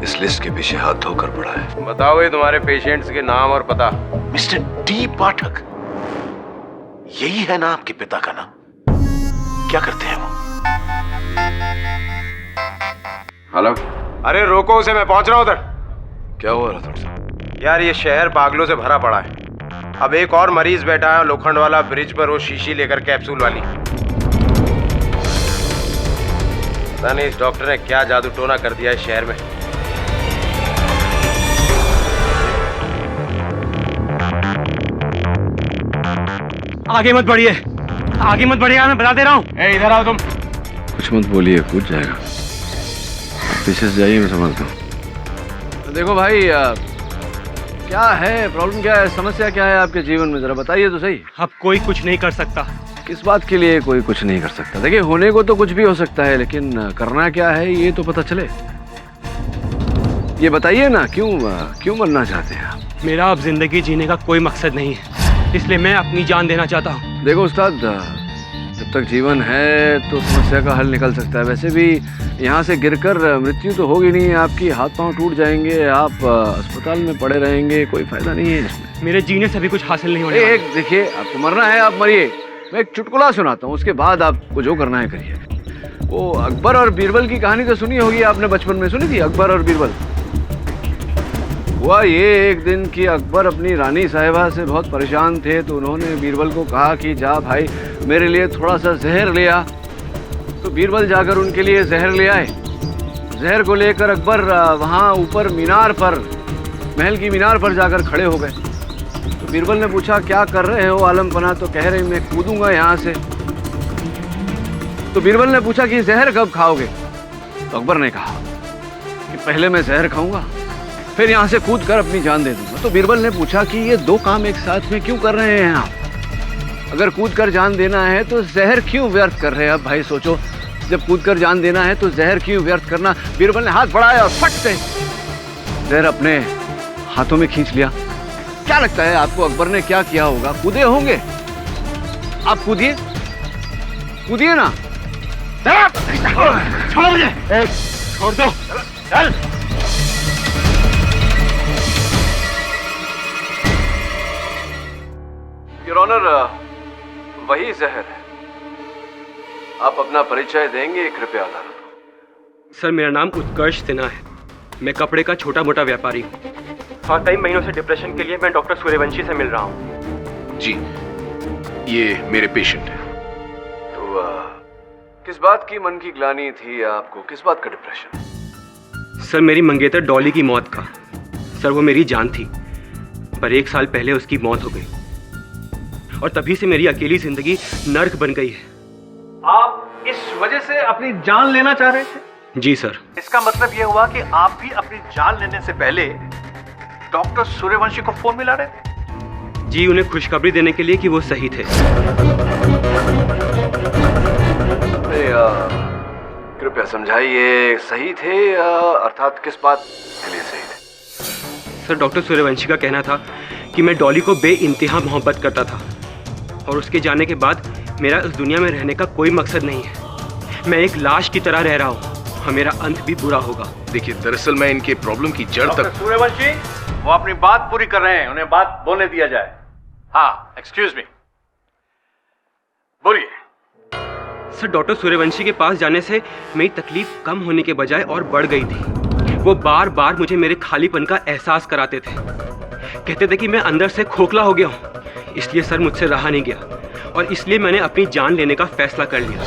इस लिस्ट के पीछे हाथ धोकर पड़ा है? बताओ ये तुम्हारे पेशेंट्स के नाम और पता। मिस्टर डी पाठक, यही है ना आपके पिता का नाम? क्या करते हैं वो? हेलो। अरे रोको उसे, मैं पहुंच रहा हूं उधर। क्या हुआ राठौड़ साहब? यार ये शहर पागलों से भरा पड़ा है। अब एक और मरीज बैठा है लोखंड वाला ब्रिज पर, वो शीशी लेकर कैप्सूल वाली। पता नहीं इस डॉक्टर ने क्या जादू टोना कर दिया है शहर में। आगे मत बढ़िए, आगे मत बढ़िएगा, मैं बता दे रहा हूँ। इधर आओ तुम। कुछ मत बोलिए, कूद जाएगा। पीछे से जाइए, मैं समझता हूँ। देखो भाई, क्या है प्रॉब्लम, क्या है समस्या, क्या है आपके जीवन में, जरा बताइए तो सही। अब कोई कुछ नहीं कर सकता। किस बात के लिए कोई कुछ नहीं कर सकता? देखिए होने को तो कुछ भी हो सकता है, लेकिन करना क्या है ये तो पता चले। ये बताइए ना, क्यों मरना चाहते हैं आप? मेरा अब जिंदगी जीने का कोई मकसद नहीं है, इसलिए मैं अपनी जान देना चाहता हूँ। देखो उस्ताद, जब तक जीवन है तो समस्या का हल निकल सकता है। वैसे भी यहाँ से गिरकर मृत्यु तो होगी नहीं, आपकी हाथ पांव टूट जाएंगे, आप अस्पताल में पड़े रहेंगे, कोई फायदा नहीं है इसमें। मेरे जीने से भी कुछ हासिल नहीं होने वाला। देखिए आपको मरना है, आप मरिए। मैं एक चुटकुला सुनाता हूँ, उसके बाद आपको जो करना है करिए। वो अकबर और बीरबल की कहानी तो सुनी होगी आपने, बचपन में सुनी थी, अकबर और बीरबल। हुआ ये एक दिन कि अकबर अपनी रानी साहिबा से बहुत परेशान थे, तो उन्होंने बीरबल को कहा कि जा भाई मेरे लिए थोड़ा सा जहर ले आ। तो बीरबल जाकर उनके लिए जहर ले आए। जहर को लेकर अकबर वहाँ ऊपर मीनार पर, महल की मीनार पर जाकर खड़े हो गए। तो बीरबल ने पूछा क्या कर रहे हो आलमपना? तो कह रहे मैं कूदूंगा यहाँ से। तो बीरबल ने पूछा कि जहर कब खाओगे? तो अकबर ने कहा कि पहले मैं जहर खाऊंगा, फिर यहाँ से कूद कर अपनी जान दे दूंगा। तो बीरबल ने पूछा कि ये दो काम एक साथ में क्यों कर रहे हैं आप? अगर कूद कर जान देना है तो जहर क्यों व्यर्थ कर रहे हैं? अब भाई सोचो, जब कूद कर जान देना है तो जहर क्यों व्यर्थ करना? बीरबल ने हाथ बढ़ाया और फट से जहर अपने हाथों में खींच लिया। क्या लगता है आपको अकबर ने क्या किया होगा? कूदे होंगे? आप कूदिए, कूदिए ना। छोड़ मुझे, छोड़ दो, चल। योर ऑनर, वही जहर है। आप अपना परिचय देंगे कृपया अदालत? सर मेरा नाम उत्कर्ष सिन्हा है, मैं कपड़े का छोटा मोटा व्यापारी हूँ। और कई महीनों से डिप्रेशन के लिए मैं डॉक्टर सूर्यवंशी से मिल रहा हूँ। जी, ये मेरे पेशेंट हैं। तो किस बात की मन की ग्लानि थी आपको, किस बात का डिप्रेशन? सर मेरी मंगेतर डॉली की मौत का। सर वो मेरी जान थी, पर 1 साल पहले उसकी मौत हो गई और तभी से मेरी अकेली जिंदगी नर्क बन गई है। आप इस वजह से अपनी जान लेना चाह रहे थे? जी सर। इसका मतलब यह हुआ कि आप भी अपनी जान लेने से पहले डॉक्टर सूर्यवंशी को फोन मिला रहे थे? जी, उन्हें खुशखबरी देने के लिए कि वो सही थे। कृपया समझाइए, सही थे अर्थात किस बात के लिए सही थे? सर डॉक्टर सूर्यवंशी का कहना था कि मैं डॉली को बेइंतहा मोहब्बत करता था और उसके जाने के बाद मेरा इस दुनिया में रहने का कोई मकसद नहीं है। मैं एक लाश की तरह रह रहा हूँ और मेरा अंत भी बुरा होगा। देखिए, दरअसल मैं इनके प्रॉब्लम की जड़ तक। सूर्यवंशी, वो अपनी बात पूरी कर रहे हैं, उन्हें बात बोलने दिया जाए। हाँ, एक्सक्यूज मी, बोलिए। सर डॉक्टर सूर्यवंशी के पास जाने से मेरी तकलीफ कम होने के बजाय और बढ़ गई थी। वो बार बार मुझे मेरे खालीपन का एहसास कराते थे, कहते थे कि मैं अंदर से खोखला हो गया हूँ। इसलिए सर मुझसे रहा नहीं गया और इसलिए मैंने अपनी जान लेने का फैसला कर लिया।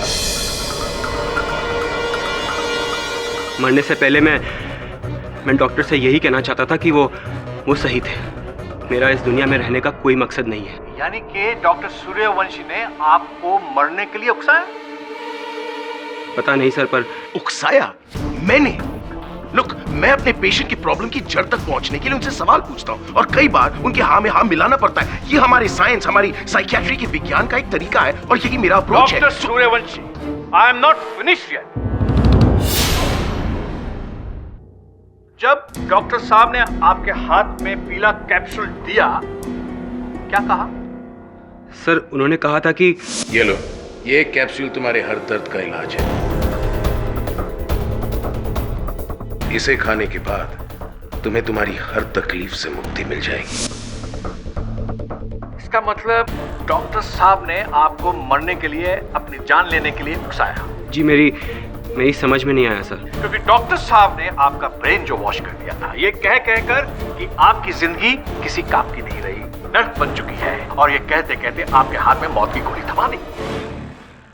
मरने से पहले मैं डॉक्टर से यही कहना चाहता था कि वो सही थे। मेरा इस दुनिया में रहने का कोई मकसद नहीं है। यानी कि डॉक्टर सूर्यवंशी ने आपको मरने के लिए उकसाया? पता नहीं सर, पर उकसाया मैंने? लुक, मैं अपने पेशेंट की प्रॉब्लम की जड़ तक पहुंचने के लिए उनसे सवाल पूछता हूं और कई बार उनके हाँ में हाँ मिलाना पड़ता है। ये हमारी साइंस, हमारी साइकियाट्री के विज्ञान का एक तरीका है और यही मेरा अप्रोच है। Doctor Suryavanshi, I am not finished yet. जब डॉक्टर साहब ने आपके हाथ में पीला कैप्सूल दिया, क्या कहा? सर उन्होंने कहा था कि ये लो, ये कैप्सूल तुम्हारे हर दर्द का इलाज है। इसे खाने के बाद तुम्हें तुम्हारी हर तकलीफ से मुक्ति मिल जाएगी। इसका मतलब डॉक्टर साहब ने आपको मरने के लिए, अपनी जान लेने के लिए उकसाया? जी, मेरी समझ में नहीं आया सर। क्योंकि डॉक्टर साहब ने आपका ब्रेन जो वॉश कर दिया था, ये कह कहकर कि आपकी जिंदगी किसी काम की नहीं रही, नर्क बन चुकी है, और ये कहते कहते आपके हाथ में मौत की गोली थमा दी।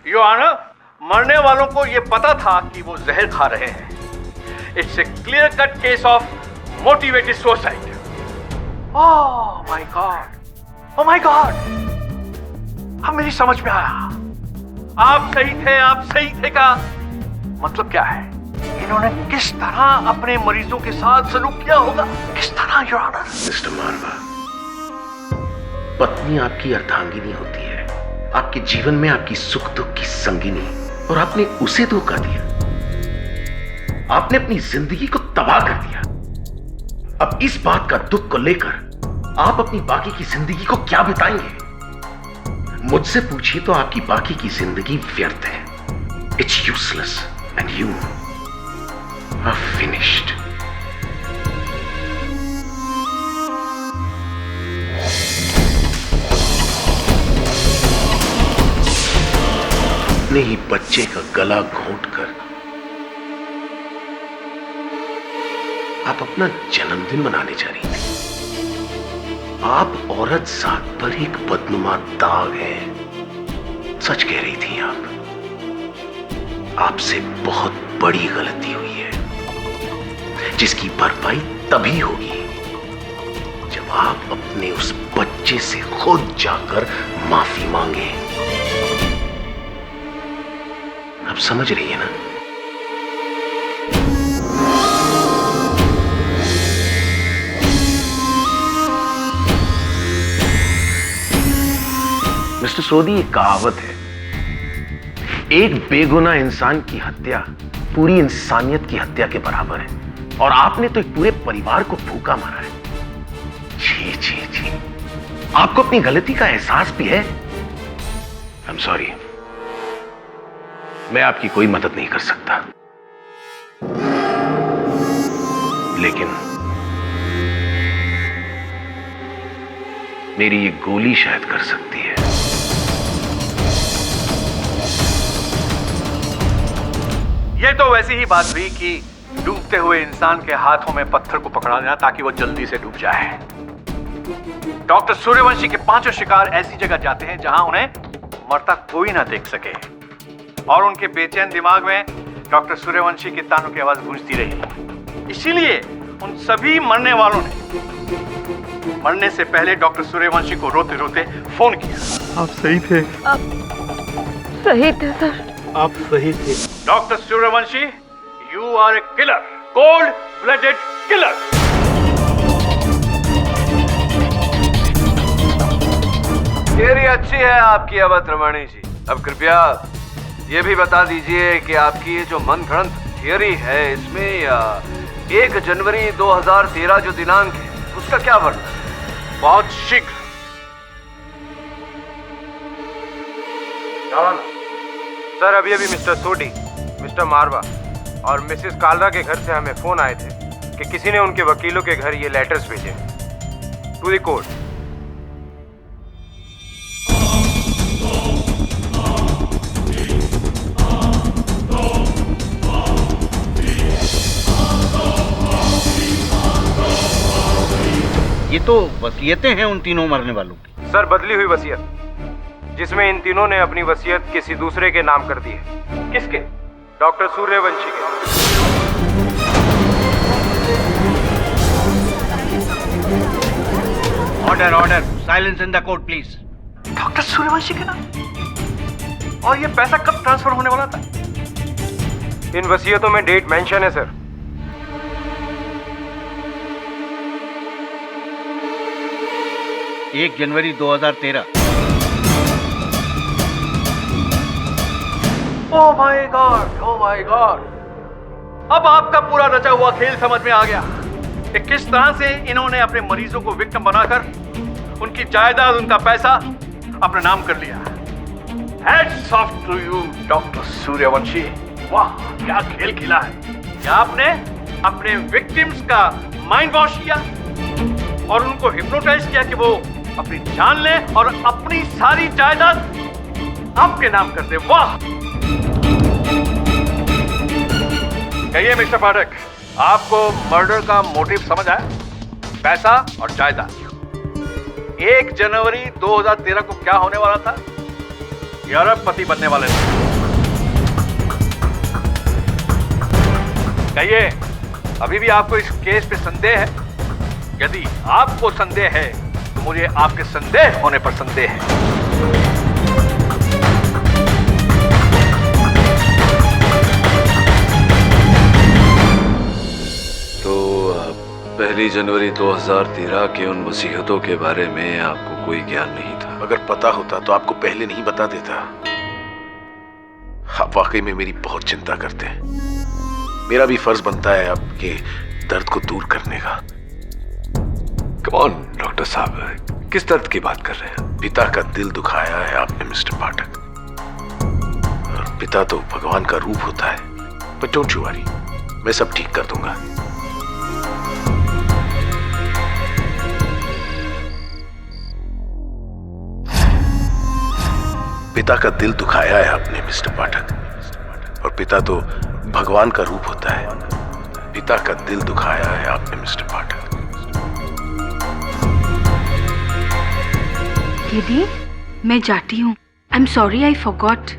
योर ऑनर, मरने वालों को ये पता था कि वो जहर खा रहे हैं। It's a clear cut case of motivated suicide. Oh my God, oh my God, अब मेरी समझ में आया। आप सही थे, आप सही थे का मतलब क्या है? इन इन्होंने किस तरह अपने मरीजों के साथ सलूक किया होगा, किस तरह योर ऑनर। मिस्टर मारवा, पत्नी आपकी अर्धांगिनी होती है, आपके जीवन में आपकी सुख दुख की संगिनी, और आपने उसे धोखा दिया। आपने अपनी जिंदगी को तबाह कर दिया। अब इस बात का दुख को लेकर आप अपनी बाकी की जिंदगी को क्या बिताएंगे? मुझसे पूछिए तो आपकी बाकी की जिंदगी व्यर्थ है। It's useless and you are finished. अपने ही बच्चे का गला घोंटकर आप अपना जन्मदिन मनाने जा रही थी। आप औरत जात पर एक बदनुमा दाग है। सच कह रही थी आप। आपसे बहुत बड़ी गलती हुई है, जिसकी भरपाई तभी होगी जब आप अपने उस बच्चे से खुद जाकर माफी मांगे। आप समझ रही है ना? मिस्टर सोदी, एक कहावत है, एक बेगुनाह इंसान की हत्या पूरी इंसानियत की हत्या के बराबर है। और आपने तो एक पूरे परिवार को भूखा मारा है। जी जी जी, आपको अपनी गलती का एहसास भी है। आई एम सॉरी, मैं आपकी कोई मदद नहीं कर सकता, लेकिन मेरी ये गोली शायद कर सकती है। ये तो वैसी ही बात हुई कि डूबते हुए इंसान के हाथों में पत्थर को पकड़ा देना ताकि वो जल्दी से डूब जाए। डॉक्टर सूर्यवंशी के पांचों शिकार ऐसी जगह जाते हैं जहां उन्हें मरता कोई ना देख सके, और उनके बेचैन दिमाग में डॉक्टर सूर्यवंशी के तानों की आवाज गूंजती रही। इसीलिए उन सभी मरने वालों ने मरने से पहले डॉक्टर सूर्यवंशी को रोते रोते फोन किया। आप सही थे। सही थे सर। आप सही थे। Doctor Suryavanshi, you are a killer, cold blooded killer. Theory अच्छी है आपकी अवध रमणी जी। अब कृपया ये भी बता दीजिए कि आपकी ये जो मनगढ़ंत थियरी है, इसमें 1 जनवरी 2013 जो दिनांक है उसका क्या वर्णन है? बहुत शीघ्र। सर, अभी मिस्टर सोडी, मिस्टर मारवा और मिसेस कालरा के घर से हमें फोन आए थे कि किसी ने उनके वकीलों के घर ये लेटर्स भेजे टू द कोर्ट। ये तो वसीयतें हैं उन तीनों मरने वालों की। सर, बदली हुई वसीयत, जिसमें इन तीनों ने अपनी वसीयत किसी दूसरे के नाम कर दी है। किसके? डॉक्टर सूर्यवंशी के। Order order, silence in the court please. Doctor Suryavanshi के नाम? और ये पैसा कब ट्रांसफर होने वाला था? इन वसीयतों में डेट मेंशन है sir. 1 January 2013। Oh my God, oh my God. अब आपका पूरा रचा हुआ खेल समझ में आ गया कि किस तरह से इन्होंने अपने मरीजों को विक्टिम बनाकर उनकी जायदाद, उनका पैसा अपने नाम कर लिया। Hats off to you doctor Suryavanshi. वाह, क्या खेल खेला है। क्या आपने अपने विक्टिम्स का माइंड वॉश किया और उनको हिप्नोटाइज किया कि वो अपनी जान ले और अपनी सारी जायदाद आपके नाम कर दे। वाह। कहिए मिस्टर पाठक, आपको मर्डर का मोटिव समझ आया? पैसा और जायदाद। 1 जनवरी 2013 को क्या होने वाला था? ये अरबपति बनने वाले थे। कहिए, अभी भी आपको इस केस पे संदेह है? यदि आपको संदेह है तो मुझे आपके संदेह होने पर संदेह है। 1 जनवरी 2013 के उन वसीयतों के बारे में आपको कोई ज्ञान नहीं था? अगर पता होता तो आपको पहले नहीं बता देता। आप वाकई में मेरी बहुत चिंता करते हैं। मेरा भी फर्ज बनता है आपके दर्द को दूर करने का। कौन डॉक्टर साहब, किस दर्द की बात कर रहे हैं? पिता का दिल दुखाया है आपने मिस्टर पाठक। और पिता तो भगवान का रूप होता है। बट डोंट यू वरी, मैं सब ठीक कर दूंगा। पिता का दिल दुखाया है आपने मिस्टर पाठक। और पिता तो भगवान का रूप होता है। पिता का दिल दुखाया है आपने मिस्टर पाठक। दीदी, मैं जाती हूँ। आई एम सॉरी, आई फॉरगॉट।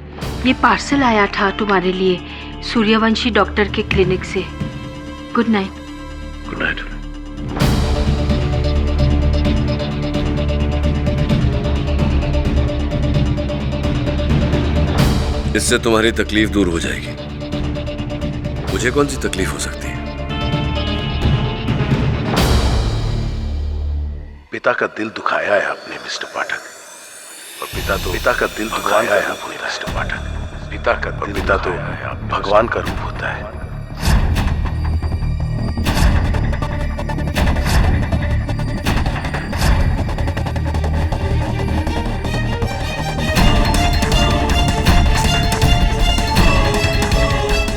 ये पार्सल आया था तुम्हारे लिए सूर्यवंशी डॉक्टर के क्लिनिक से। Good night. Good night. इससे तुम्हारी तकलीफ दूर हो जाएगी। मुझे कौन सी तकलीफ हो सकती है? पिता का दिल दुखाया है आपने मिस्टर पाठक। और पिता का दिल दुखाया है आपने मिस्टर पाठक। पिता तो भगवान का रूप होता है।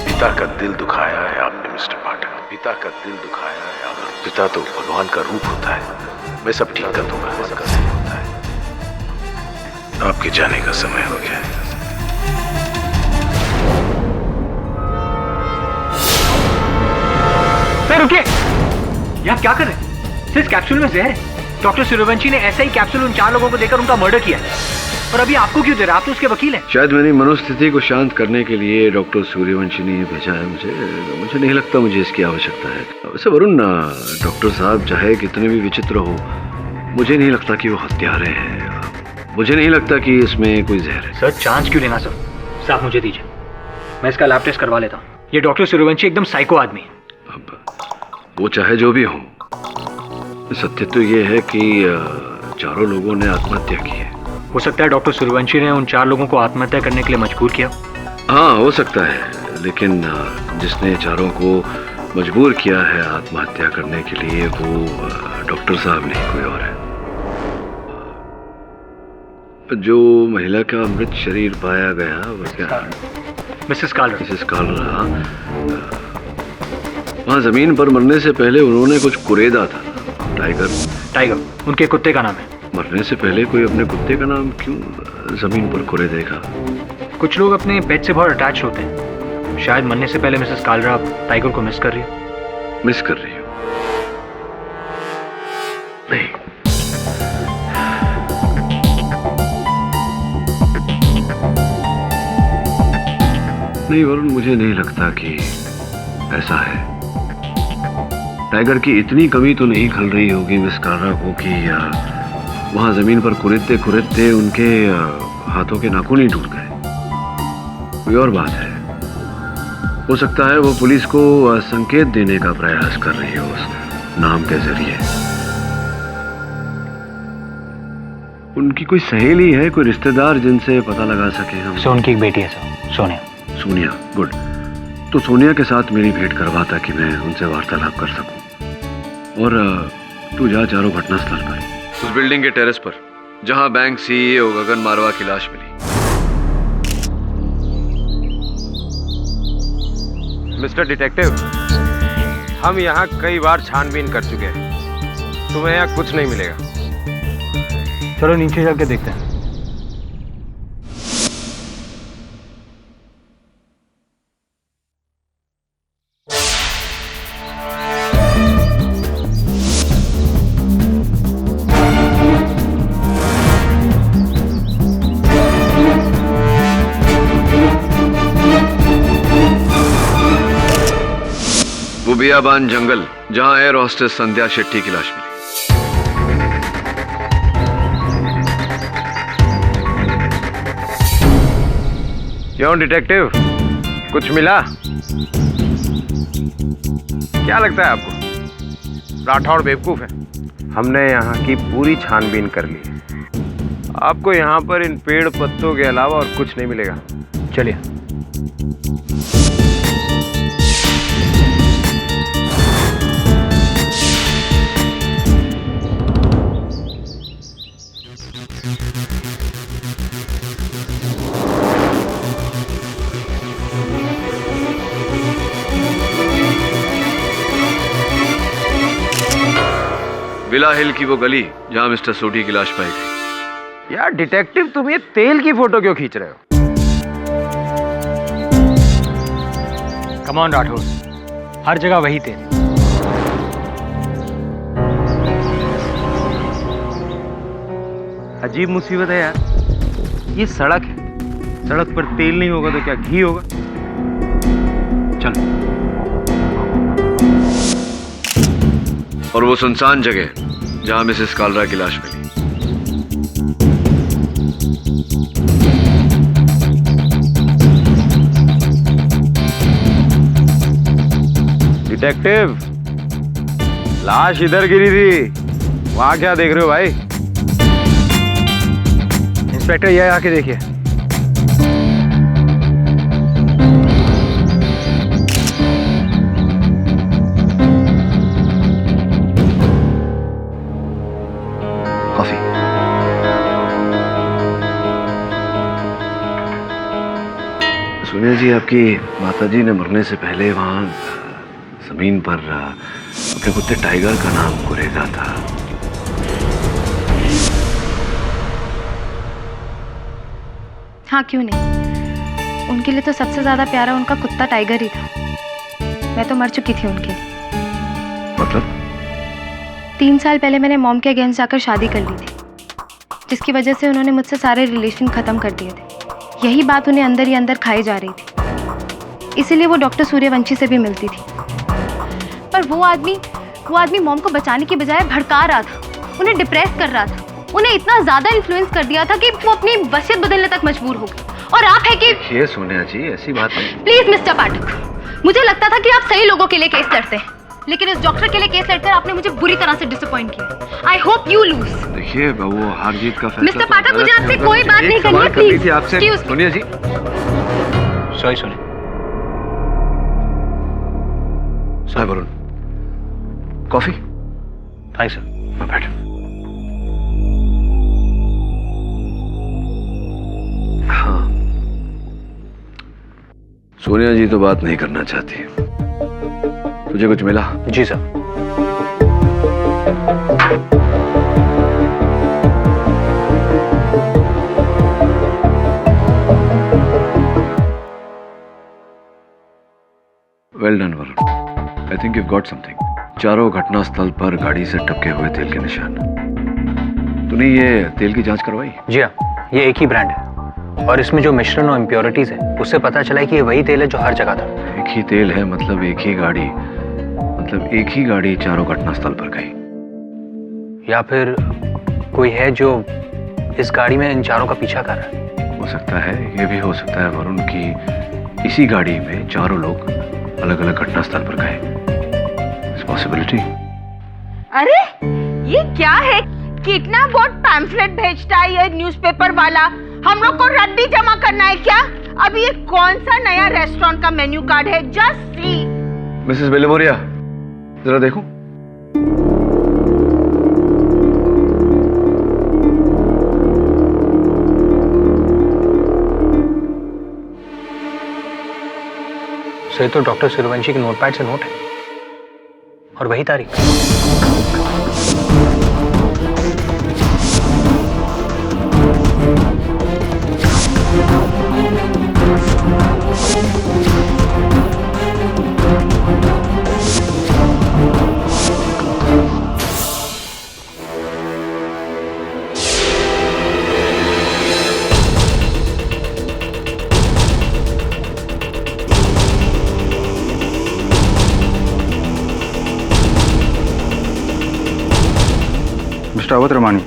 पिता का दिल दुखाया है आपने मिस्टर पाठक। पिता का दिल दुखाया है आपने। पिता तो भगवान का रूप होता है। मैं सब ठीक कर दूंगा। आपके जाने का समय हो गया है। सर रुकिए, ये आप क्या कर रहे हैं? सर, इस कैप्सूल में जहर है। डॉक्टर सूर्यवंशी ने ऐसा ही कैप्सूल उन 4 लोगों को देकर उनका मर्डर किया है। और अभी आपको क्यों दे रहा है? आप तो उसके वकील हैं। शायद मेरी मनोस्थिति को शांत करने के लिए डॉक्टर सूर्यवंशी ने भेजा है मुझे नहीं लगता मुझे इसकी आवश्यकता है। वैसे वरुण, डॉक्टर साहब चाहे कितने भी विचित्र हो, मुझे नहीं लगता कि वो हत्यारे हैं। मुझे नहीं लगता कि इसमें कोई जहर है। सर, चांस क्यों लेना? सर आप मुझे दीजिए, मैं इसका लैब टेस्ट करवा लेता हूँ। ये डॉक्टर सूर्यवंशी एकदम साइको आदमी है। अब वो चाहे जो भी हो, सत्य तो ये है कि 4 लोगों ने आत्महत्या की है। हो सकता है डॉक्टर सूर्यवंशी ने उन 4 लोगों को आत्महत्या करने के लिए मजबूर किया। हाँ, हो सकता है, लेकिन जिसने 4 को मजबूर किया है आत्महत्या करने के लिए वो डॉक्टर साहब नहीं, कोई और है। जो महिला का मृत शरीर पाया गया वो क्या? मिसेस कालरा। मिसेस कालरा, वहाँ जमीन पर मरने से पहले उन्होंने कुछ कुरेदा था। टाइगर उनके कुत्ते का नाम है। मरने से पहले कोई अपने कुत्ते का नाम क्यों जमीन पर कुरेदेगा? कुछ लोग अपने पेट से बहुत अटैच होते हैं। शायद मरने से पहले मिसेस कालरा टाइगर को मिस कर रही हो। मिस कर रही हो? नहीं, नहीं वरुण, मुझे नहीं लगता कि ऐसा है। टाइगर की इतनी कमी तो नहीं खल रही होगी मिस कालरा को कि वहां जमीन पर कुरेदते कुरेदते उनके हाथों के नाखून ही टूट गए। कोई और बात है। हो सकता है वो पुलिस को संकेत देने का प्रयास कर रही हो उस नाम के जरिए। उनकी कोई सहेली है, कोई रिश्तेदार जिनसे पता लगा सके हम? सो उनकी एक बेटी है सर, सोनिया। सोनिया, गुड। तो सोनिया के साथ मेरी भेंट करवा ताकि मैं उनसे वार्तालाप कर सकूं। और तू जा चारों घटनास्थल पर, उस बिल्डिंग के टेरेस पर जहां बैंक सीईओ गगन मारवा की लाश मिली। मिस्टर डिटेक्टिव, हम यहाँ कई बार छानबीन कर चुके हैं। तुम्हें यहाँ कुछ नहीं मिलेगा। चलो नीचे जाके देखते हैं। वो बियाबान जंगल जहां एयर होस्टेस संध्या शेट्टी की लाश मिली। क्यों डिटेक्टिव, कुछ मिला? क्या लगता है आपको? राठौड़ बेवकूफ़ है। हमने यहाँ की पूरी छानबीन कर ली है। आपको यहाँ पर इन पेड़ पत्तों के अलावा और कुछ नहीं मिलेगा। चलिए। विला हिल की वो गली जहां मिस्टर सोडी की लाश पाई गई। यार डिटेक्टिव, तुम ये तेल की फोटो क्यों खींच रहे हो? कम ऑन राठौर, हर जगह वही तेल। अजीब मुसीबत है यार। ये सड़क है, सड़क पर तेल नहीं होगा तो क्या घी होगा? चलो। और वो सुनसान जगह जहां मिसेस कालरा की लाश मिली। डिटेक्टिव, लाश इधर गिरी थी, वहां क्या देख रहे हो भाई? इंस्पेक्टर, ये आके देखिए। कॉफी। सोनिया जी, आपकी माताजी ने मरने से पहले वहां जमीन पर अपने कुत्ते टाइगर का नाम कुरेदा था। हाँ, क्यों नहीं। उनके लिए तो सबसे ज्यादा प्यारा उनका कुत्ता टाइगर ही था। मैं तो मर चुकी थी उनके लिए। मतलब? 3 साल पहले मैंने मॉम के अगेंस्ट जाकर शादी कर ली थी, जिसकी वजह से उन्होंने मुझसे सारे रिलेशन खत्म कर दिए थे। यही बात उन्हें अंदर ही अंदर खाई जा रही थी, इसीलिए वो डॉक्टर सूर्यवंशी से भी मिलती थी। पर वो आदमी मॉम को बचाने की बजाय भड़का रहा था, उन्हें डिप्रेस कर रहा था, उन्हें इतना ज्यादा इन्फ्लुएंस कर दिया था कि वो अपनी वसीयत बदलने तक मजबूर हो गए। और आप है कि ये सोनिया जी, ऐसी बात नहीं। प्लीज मिस्टर पाठक, मुझे लगता था कि आप सही लोगों के लिए केस लड़ते हैं, लेकिन इस डॉक्टर के लिए केस लड़कर आपने मुझे बुरी तरह से डिसअपॉइंट किया। I hope you lose. देखिए, वो हार जीत का फैसला। मिस्टर पाठक, मुझे आपसे कोई बात नहीं करनी है, प्लीज। आपसे सोनिया जी। सॉरी सोनिया। साहब वरुण, कॉफी? Thanks sir. बैठ। हाँ, सोनिया जी तो बात नहीं करना चाहती। तुझे कुछ मिला? जी sir. Well done Varun, I think you got something. चारों घटना स्थल पर गाड़ी से टपके हुए तेल के निशान। तूने ये तेल की जांच करवाई? जी हाँ, ये एक ही ब्रांड है और इसमें जो मिश्रण और इम्प्योरिटीज है उससे पता चला है कि ये वही तेल है जो हर जगह था। एक ही तेल है मतलब एक ही गाड़ी, मतलब एक ही गाड़ी चारों घटना स्थल पर गई। या फिर कोई है जो इस गाड़ी में इन चारों का पीछा कर रहा है। हो सकता है, ये भी हो सकता है वरुण की इसी गाड़ी में चारों लोग अलग अलग घटना स्थल पर गए। पॉसिबिलिटी। अरे ये क्या है? कितना बहुत पैम्फलेट भेजता है ये न्यूज़पेपर वाला। हम लोग को रद्दी जमा करना है क्या? अब ये कौन सा नया रेस्टोरेंट का मेन्यू कार्ड है? Just see. मिसेस बेलेमोरिया, जरा देखो। सही तो डॉक्टर सूर्यवंशी के नोटपैड से नोट है और वही तारीख। मिस्टर अवध रमानी,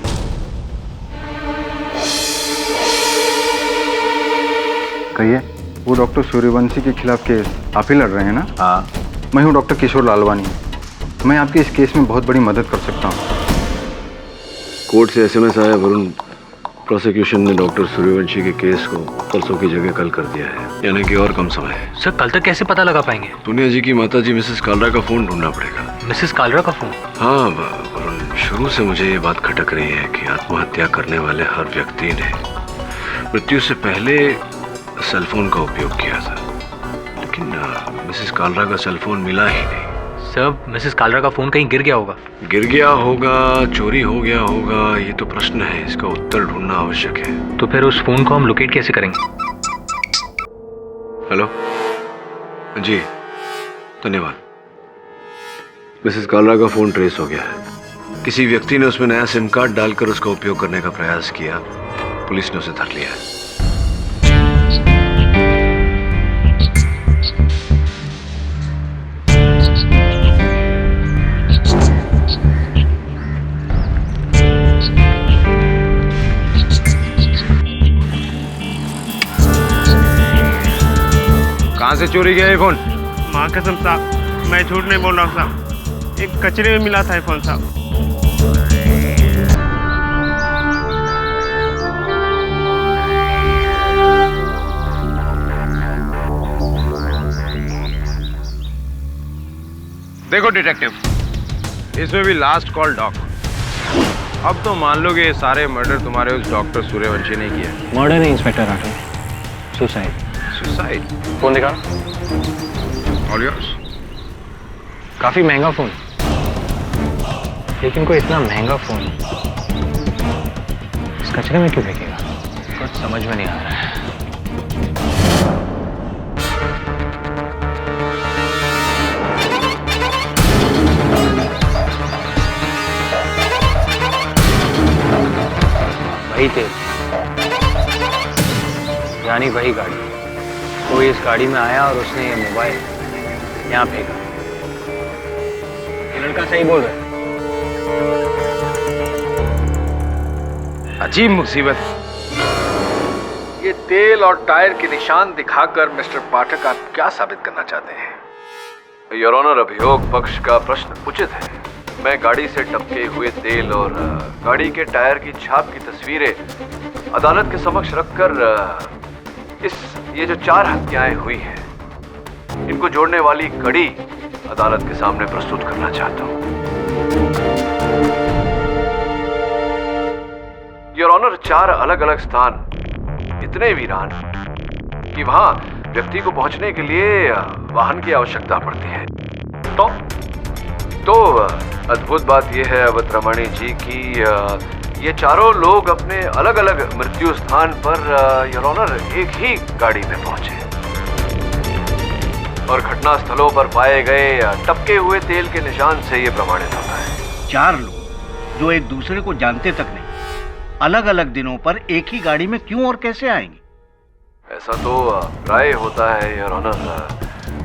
कहिए, वो डॉक्टर सूर्यवंशी के खिलाफ केस आप ही लड़ रहे हैं ना? हाँ। मैं हूँ डॉक्टर किशोर लालवानी। मैं आपकी इस केस में बहुत बड़ी मदद कर सकता हूँ। कोर्ट से एसएमएस आया वरुण, प्रोसिक्यूशन ने डॉक्टर सूर्यवंशी के केस को परसों की जगह कल कर दिया है, यानी कि और कम समय है। सर कल तक कैसे पता लगा पाएंगे? दुनिया जी की माता जी मिसेस कालरा का फोन ढूंढना पड़ेगा। मिसेस कालरा का फोन? हाँ वरुण, शुरू से मुझे ये बात खटक रही है कि आत्महत्या करने वाले हर व्यक्ति ने मृत्यु से पहले सेलफोन का उपयोग किया था, लेकिन मिसेस कालरा का सेलफोन मिला ही नहीं। सर मिसेस कालरा का फोन कहीं गिर गया होगा। गिर गया होगा, चोरी हो गया होगा, ये तो प्रश्न है, इसका उत्तर ढूंढना आवश्यक है। तो फिर उस फोन को हम लोकेट कैसे करेंगे? हेलो जी, धन्यवाद। मिसेस कालरा का फोन ट्रेस हो गया है। किसी व्यक्ति ने उसमें नया सिम कार्ड डालकर उसका उपयोग करने का प्रयास किया, पुलिस ने उसे धर लिया है। कहाँ से चोरी गया ये फोन? माँ कसम साहब, मैं झूठ नहीं बोल रहा हूँ साहब, एक कचरे में मिला था ये फोन साहब। देखो डिटेक्टिव, इसमें भी लास्ट कॉल डॉक। अब तो मान लो कि ये सारे मर्डर तुम्हारे उस डॉक्टर सूर्यवंशी ने किए। मर्डर नहीं inspector Rathore, suicide. Suicide? Phone दिखा। All yours. काफी महंगा फोन, लेकिन कोई इतना महंगा फोन इस कचरे में क्यों फेंकेगा? कुछ समझ में नहीं आ रहा है। वही थे, यानी वही गाड़ी। कोई इस गाड़ी में आया और उसने ये मोबाइल यहाँ फेंका। ये लड़का सही बोल रहा है। अजीब मुसीबत। ये तेल और टायर के निशान दिखाकर मिस्टर पाठक आप क्या साबित करना चाहते हैं? योर ऑनर, अभियोग पक्ष का प्रश्न उचित है। मैं गाड़ी से टपके हुए तेल और गाड़ी के टायर की छाप की तस्वीरें अदालत के समक्ष रखकर ये जो 4 हत्याएं हुई हैं, इनको जोड़ने वाली कड़ी अदालत के सामने प्रस्तुत करना चाहता हूं। योर ऑनर, 4 अलग अलग स्थान इतने वीरान कि वहां व्यक्ति को पहुंचने के लिए वाहन की आवश्यकता पड़ती है। तो अद्भुत बात यह है अवध रमणी जी की ये चारों लोग अपने अलग अलग मृत्यु स्थान पर योर ऑनर एक ही गाड़ी में पहुंचे और घटना स्थलों पर पाए गए टपके हुए तेल के निशान से ये प्रमाणित होता है। 4 लोग जो एक दूसरे को जानते तक नहीं, अलग अलग दिनों पर एक ही गाड़ी में क्यों और कैसे आएंगे? ऐसा तो प्राय होता है योर ऑनर।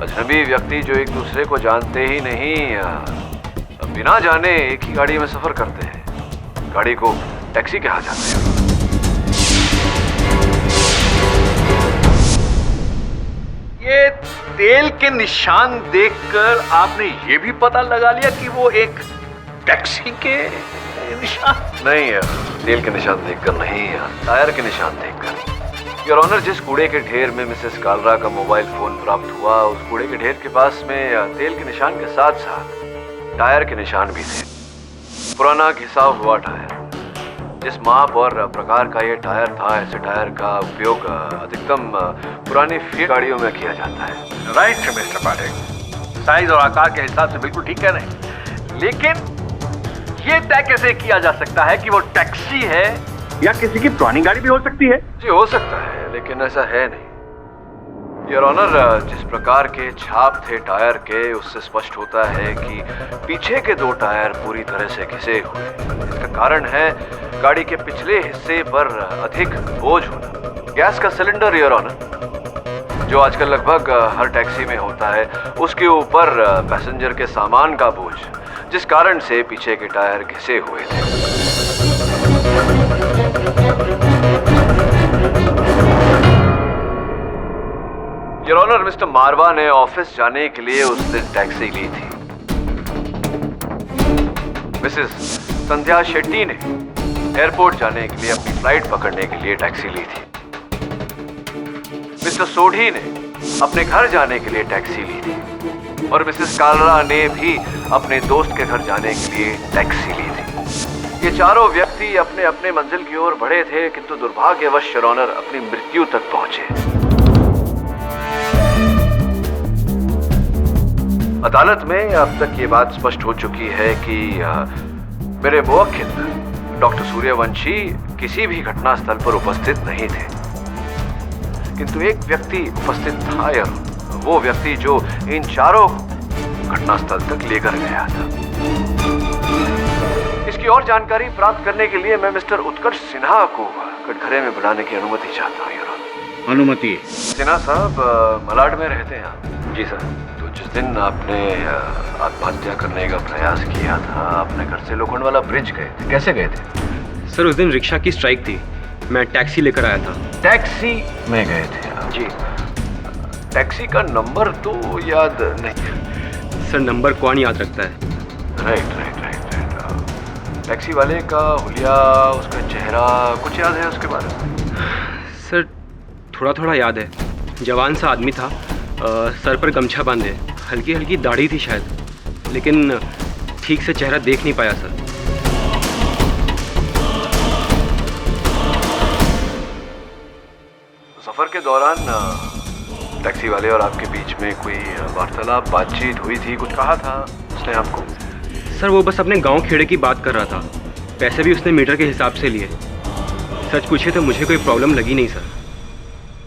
अजनबी व्यक्ति जो एक दूसरे को जानते ही नहीं, बिना जाने एक ही गाड़ी में सफर करते हैं। गाड़ी को टैक्सी कहा जाता है। ये तेल के निशान देखकर आपने ये भी पता लगा लिया कि वो एक टैक्सी के निशान? नहीं, तेल के निशान देखकर नहीं, टायर के निशान देखकर। योर ऑनर, जिस कूड़े के ढेर में मिसेस कालरा का मोबाइल फोन प्राप्त हुआ, उस कूड़े के ढेर के पास में तेल के निशान के साथ साथ टायर के निशान भी थे। पुराना घिसा हुआ टायर। जिस माप और प्रकार का ये टायर था, ऐसे टायर का उपयोग अधिकतम पुरानी फील्ड गाड़ियों में किया जाता है। राइट मिस्टर पाठक, साइज और आकार के हिसाब से बिल्कुल ठीक कह रहे हैं, लेकिन ये तय कैसे किया जा सकता है कि वो टैक्सी है या किसी की पुरानी गाड़ी भी हो सकती है? जी हो सकता है, लेकिन ऐसा है नहीं। योर ऑनर, जिस प्रकार के छाप थे टायर के, उससे स्पष्ट होता है कि पीछे के 2 टायर पूरी तरह से घिसे हुए। इसका कारण है गाड़ी के पिछले हिस्से पर अधिक बोझ होना। गैस का सिलेंडर योर ऑनर, जो आजकल लगभग हर टैक्सी में होता है, उसके ऊपर पैसेंजर के सामान का बोझ, जिस कारण से पीछे के टायर घिसे हुए थे। योर ऑनर, मिस्टर मारवा ने ऑफिस जाने के लिए उस दिन टैक्सी ली थी। मिसेस संध्या शेट्टी ने एयरपोर्ट जाने के लिए अपनी फ्लाइट पकड़ने के लिए टैक्सी ली थी। मिस्टर सोढ़ी ने अपने घर जाने के लिए टैक्सी ली थी और मिसेस कालरा ने भी अपने दोस्त के घर जाने के लिए टैक्सी ली थी। ये चारों व्यक्ति अपने अपने मंजिल की ओर बढ़े थे, किंतु दुर्भाग्यवश योर ऑनर अपनी मृत्यु तक पहुंचे। अदालत में अब तक ये बात स्पष्ट हो चुकी है कि मेरे मुवक्किल डॉक्टर सूर्यवंशी किसी भी घटना स्थल पर उपस्थित नहीं थे, किंतु एक व्यक्ति उपस्थित था, या वो व्यक्ति जो इन चारों घटना स्थल तक लेकर गया था। इसकी और जानकारी प्राप्त करने के लिए मैं मिस्टर उत्कर्ष सिन्हा को कटघरे में बुलाने की अनुमति चाहता हूँ। अनुमति? सिन्हा साहब मलाड में रहते हैं। जी सर। तो जिस दिन आपने आत्महत्या करने का प्रयास किया था, अपने घर से लोखंडवाला ब्रिज गए थे, कैसे गए थे? सर उस दिन रिक्शा की स्ट्राइक थी, मैं टैक्सी लेकर आया था। टैक्सी में गए थे आप? जी। टैक्सी का नंबर तो याद नहीं? सर नंबर कौन याद रखता है? राइट। टैक्सी वाले का हुलिया, उसका चेहरा कुछ याद है उसके बारे में? सर थोड़ा थोड़ा याद है। जवान सा आदमी था, सर पर गमछा बांधे, हल्की हल्की दाढ़ी थी शायद, लेकिन ठीक से चेहरा देख नहीं पाया सर। सफर के दौरान टैक्सी वाले और आपके बीच में कोई वार्तालाप, बातचीत हुई थी? कुछ कहा था उसने आपको? सर वो बस अपने गांव खेड़े की बात कर रहा था, पैसे भी उसने मीटर के हिसाब से लिए। सच पूछे तो मुझे कोई प्रॉब्लम लगी नहीं सर।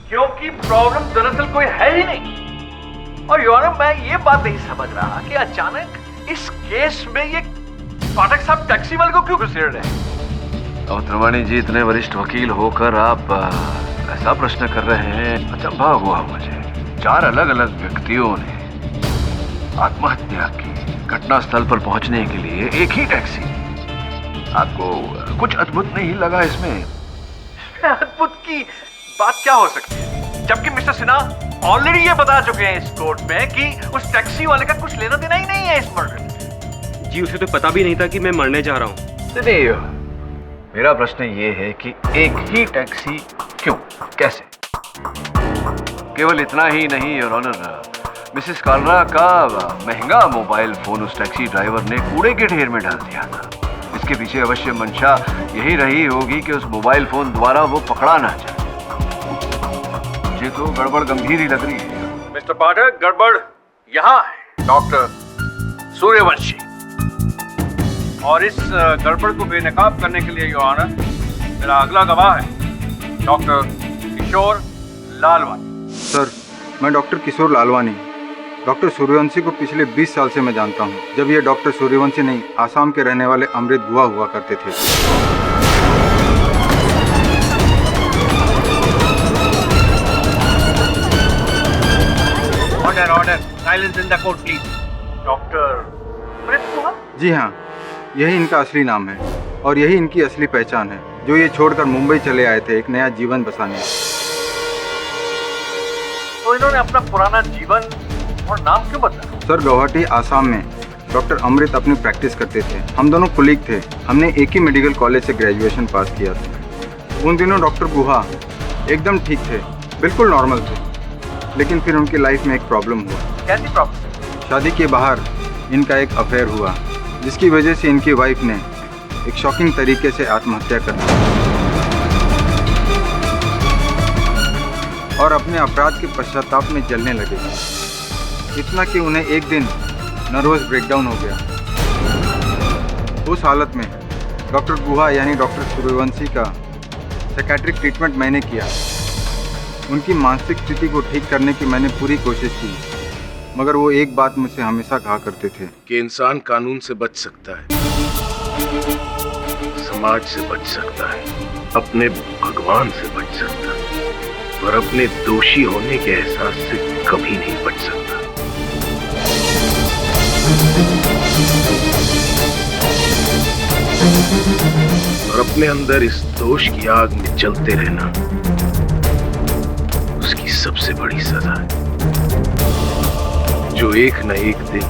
क्योंकि प्रॉब्लम दरअसल कोई है ही नहीं। और योर मैं ये बात नहीं समझ रहा कि अचानक इस केस में ये पाठक साहब टैक्सी वाले को क्यों घुसेड़ रहे हैं? और त्रिवाणी जी, इतने वरिष्ठ वकील होकर आप ऐसा प्रश्न कर रहे हैं, अचंभा हुआ मुझे। 4 अलग अलग व्यक्तियों ने आत्महत्या की, घटनास्थल पर पहुंचने के लिए एक ही टैक्सी। आपको कुछ अद्भुत नहीं लगा इसमें? अद्भुत की बात क्या हो सकती है, जबकि मिस्टर सिन्हा ऑलरेडी ये बता चुके हैं इस कोर्ट में कि उस टैक्सी वाले का कुछ लेना देना ही नहीं है इस मर्डर से। जी उसे तो पता भी नहीं था कि मैं मरने जा रहा हूँ। नहीं, मेरा प्रश्न ये है कि एक ही टैक्सी क्यों, कैसे? केवल इतना ही नहीं योर ऑनर, मिसेस कालरा का महंगा मोबाइल फोन उस टैक्सी ड्राइवर ने कूड़े के ढेर में डाल दिया था। इसके पीछे अवश्य मंशा यही रही होगी कि उस मोबाइल फोन द्वारा वो पकड़ा ना जाए। मुझे तो गड़बड़ गंभीर ही लग रही है। मिस्टर पाठक, गड़बड़ यहाँ है डॉक्टर सूर्यवंशी, और इस गड़बड़ को बेनकाब करने के लिए योर ऑनर मेरा अगला गवाह है डॉक्टर किशोर लालवानी। सर, मैं डॉक्टर किशोर लालवानी डॉक्टर सूर्यवंशी को पिछले 20 साल से मैं जानता हूँ, जब ये डॉक्टर सूर्यवंशी नहीं, आसाम के रहने वाले अमृत गुहा हुआ करते थे। Order, silence in the court please. Doctor Amrit Guha? जी हाँ, यही इनका असली नाम है और यही इनकी असली पहचान है, जो ये छोड़कर मुंबई चले आए थे एक नया जीवन बसाने। तो इन्होंने अपना पुराना जीवन और नाम क्यों बदला? सर, गुवाहाटी आसाम में डॉक्टर अमृत अपनी प्रैक्टिस करते थे। हम दोनों कुलीग थे, हमने एक ही मेडिकल कॉलेज से ग्रेजुएशन पास किया था। उन दिनों डॉक्टर गुहा एकदम ठीक थे, बिल्कुल नॉर्मल थे, लेकिन फिर उनकी लाइफ में एक प्रॉब्लम हुआ। कैसी प्रॉब्लम? शादी के बाहर इनका एक अफेयर हुआ, जिसकी वजह से इनकी वाइफ ने एक शॉकिंग तरीके से आत्महत्या कर दी और अपने अपराध के पश्चाताप में जलने लगे। इतना कि उन्हें एक दिन नर्वस ब्रेकडाउन हो गया। उस हालत में डॉक्टर गुहा यानी डॉक्टर सूर्यवंशी का साइकियाट्रिक ट्रीटमेंट मैंने किया। उनकी मानसिक स्थिति को ठीक करने की मैंने पूरी कोशिश की, मगर वो एक बात मुझसे हमेशा कहा करते थे कि इंसान कानून से बच सकता है, समाज से बच सकता है, अपने भगवान से बच सकता है, पर अपने दोषी होने के एहसास से कभी नहीं बच सकता। और अपने अंदर इस दोष की आग में जलते रहना उसकी सबसे बड़ी सजा है, जो एक न एक दिन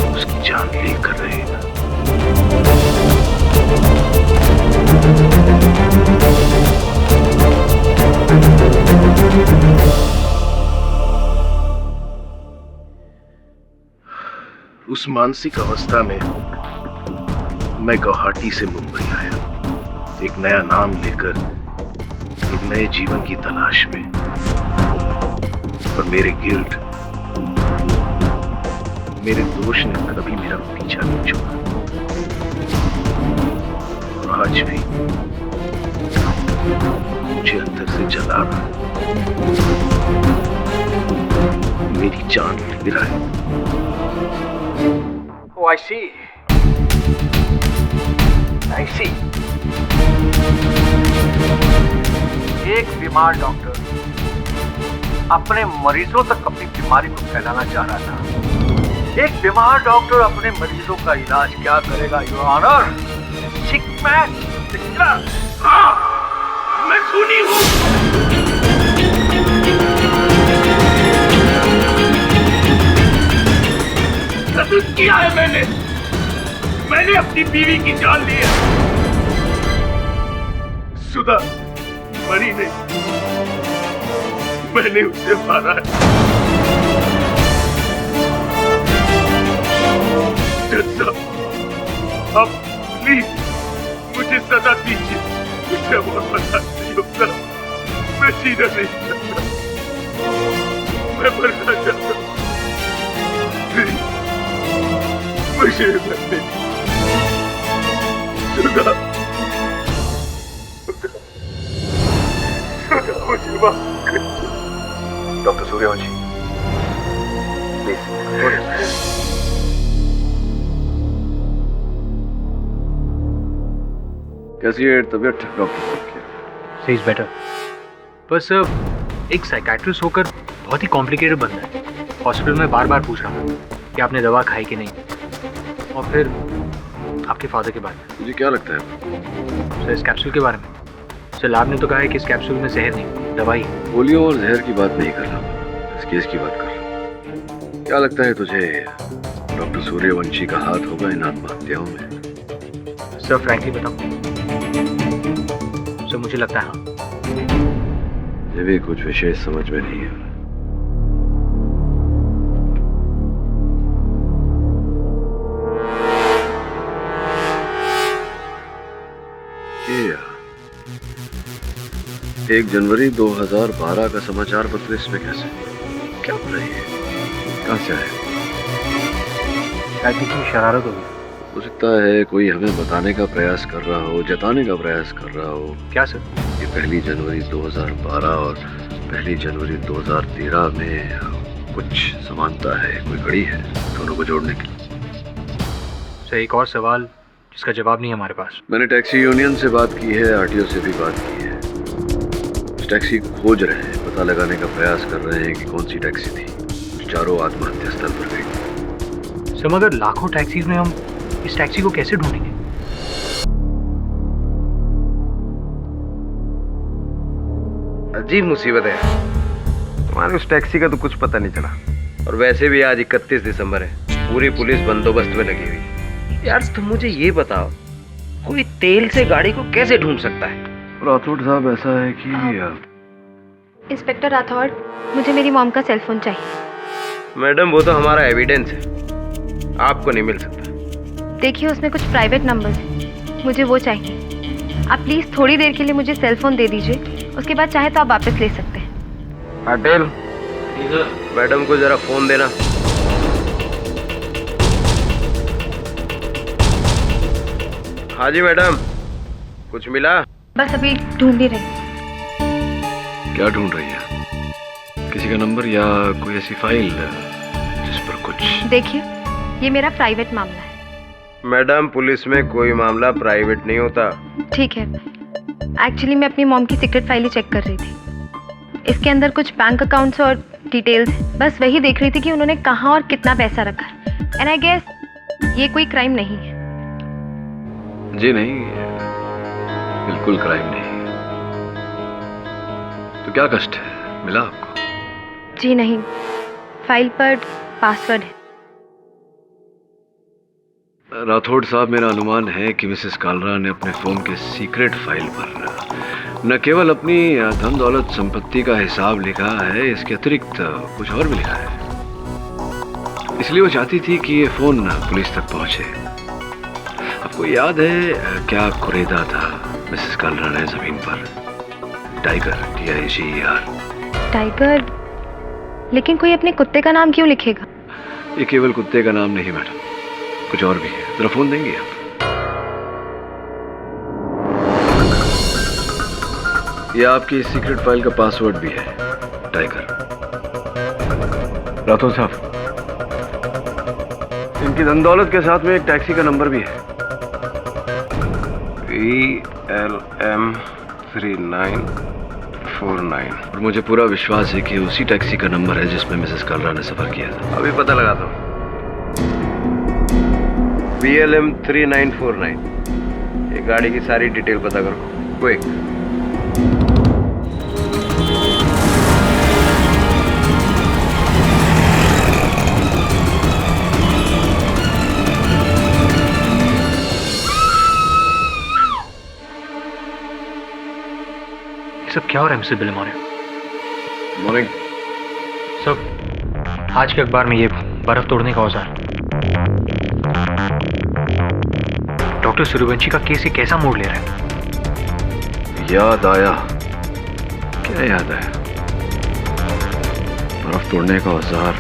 उसकी जान लेकर रहेगा। उस मानसिक अवस्था में मैं गुवाहाटी से मुंबई आया, एक नया नाम लेकर, एक नए जीवन की तलाश में। पर मेरे गिल्ट, मेरे दोष ने कभी मेरा पीछा नहीं छोड़ा। और आज भी मुझे अंदर से जला रहा, मेरी जान ले रहा है। Oh, I see. I see. एक बीमार डॉक्टर अपने मरीजों तक अपनी बीमारी को फैलाना चाह रहा था। एक बीमार डॉक्टर अपने मरीजों का इलाज क्या करेगा, योर ऑनर? सिक मैन, मैं खूनी हूं। कत्ल किया है मैंने अपनी बीवी की जान ली है। सुधा मरी नहीं, मैंने उसे मारा है। जज साहब, अब प्लीज मुझे सजा दीजिए। मुझे और बर्दाश्त नहीं होता, मैं जीना नहीं चाहता, मैं मरना चाहता हूं। मुझे मरने सुधा, मुझे माफ कर। Doctor Suryavanshi, please. कैसी है तबीयत डॉक्टर? C is better. बस एक साइकाट्रिस्ट होकर बहुत ही कॉम्प्लिकेटेड बंदा है। हॉस्पिटल में बार बार पूछ रहा था कि आपने दवा खाई कि नहीं, और फिर आपके फादर के बारे में। मुझे क्या लगता है सर? इस कैप्सूल के बारे में। सर लैब ने तो कहा है कि इस कैप्सूल में जहर नहीं, दवाई। पोलियो और जहर की बात नहीं कर रहा, इस केस की बात कर रहा। क्या लगता है तुझे डॉक्टर सूर्यवंशी का हाथ होगा इन आत्महत्याओं में? सर फ्रैंकली बताऊं, सर मुझे लगता है हाँ। मुझे भी कुछ विशेष समझ में नहीं है। ये 1 जनवरी 2012 का समाचार पत्र इसमें कैसे? क्या हो रही है? कहाँ से आया? शायद किसी शरारत होगी। हो सकता है कोई हमें बताने का प्रयास कर रहा हो, जताने का प्रयास कर रहा हो। क्या सर? ये 1 जनवरी 2012 और 1 जनवरी 2013 में कुछ समानता है, कोई कड़ी है दोनों को जोड़ने की। सर एक और सवाल जिसका जवाब नहीं है हमारे पास। मैंने टैक्सी यूनियन से बात की है, आरटीओ से भी बात की है। उस टैक्सी को खोज रहे हैं, पता लगाने का प्रयास कर रहे हैं कि कौन सी टैक्सी थी जो चारों आत्महत्या स्थल पर गई। सर मगर लाखों टैक्सीज में हम इस टैक्सी को कैसे ढूंढेंगे? अजीब मुसीबत है, तुम्हारे उस टैक्सी का तो कुछ पता नहीं चला। और वैसे भी आज 31 दिसंबर है, पूरी पुलिस बंदोबस्त में लगी हुई। यार तुम मुझे ये बताओ, कोई तेल से गाड़ी को कैसे ढूंढ सकता है? राठौड़ साहब ऐसा है कि इंस्पेक्टर राठौड़, मुझे मेरी मॉम का सेलफोन चाहिए। मैडम वो तो हमारा एविडेंस है, आपको नहीं मिल सकता। देखिए उसमें कुछ प्राइवेट नंबर्स हैं, मुझे वो चाहिए। आप प्लीज थोड़ी देर के लिए मुझे सेलफोन दे दीजिए, उसके बाद चाहे तो आप वापस ले सकते हैं। पटेल, मैडम को जरा फोन देना। हाँ जी मैडम, कुछ मिला? बस अभी ढूंढ ही रही। क्या ढूंढ रही है? किसी का नंबर या कोई ऐसी फाइल जिस पर कुछ? देखिए ये मेरा प्राइवेट मामला है। मैडम पुलिस में कोई मामला प्राइवेट नहीं होता। ठीक है, एक्चुअली मैं अपनी मॉम की सीक्रेट फाइल ही चेक कर रही थी। इसके अंदर कुछ बैंक अकाउंट्स और डिटेल्स, बस वही देख रही थी कि उन्होंने कहाँ और कितना पैसा रखा। एंड आई गेस ये कोई क्राइम नहीं है। जी नहीं, बिल्कुल क्राइम नहीं। तो क्या कष्ट है, मिला आपको? जी नहीं, फाइल पर पासवर्ड है। राठौड़ साहब, मेरा अनुमान है कि मिसेस कालरा ने अपने फोन के सीक्रेट फाइल पर न केवल अपनी धन दौलत संपत्ति का हिसाब लिखा है, इसके अतिरिक्त कुछ और भी लिखा है। इसलिए वो चाहती थी कि ये फोन पुलिस तक पहुंचे। आपको याद है क्या कुरेदा था मिसेस कालरा ने जमीन पर? Tiger, TIGER। टाइगर? लेकिन कोई अपने कुत्ते का नाम क्यों लिखेगा? ये केवल कुत्ते का नाम नहीं मैडम, कुछ और भी है। जरा फोन देंगे आप? ये आपकी सीक्रेट फाइल का पासवर्ड भी है, टाइगर। राठौड़ साहब, इनकी धन दौलत के साथ में एक टैक्सी का नंबर भी है, VLM 3949। और मुझे पूरा विश्वास है कि उसी टैक्सी का नंबर है जिसमें मिसेस कालरा ने सफर किया था। अभी पता लगाता हूँ। VLM 3949। ये गाड़ी की सारी डिटेल पता करो, क्विक। सब क्या हो रहा है मिस्टर बिलेमोरे? मॉर्निंग। सब आज के अखबार में ये बर्फ तोड़ने का औजार, डॉक्टर सूर्यवंशी का केस ये कैसा मोड़ ले रहा है? याद आया। क्या याद आया? बर्फ तोड़ने का औजार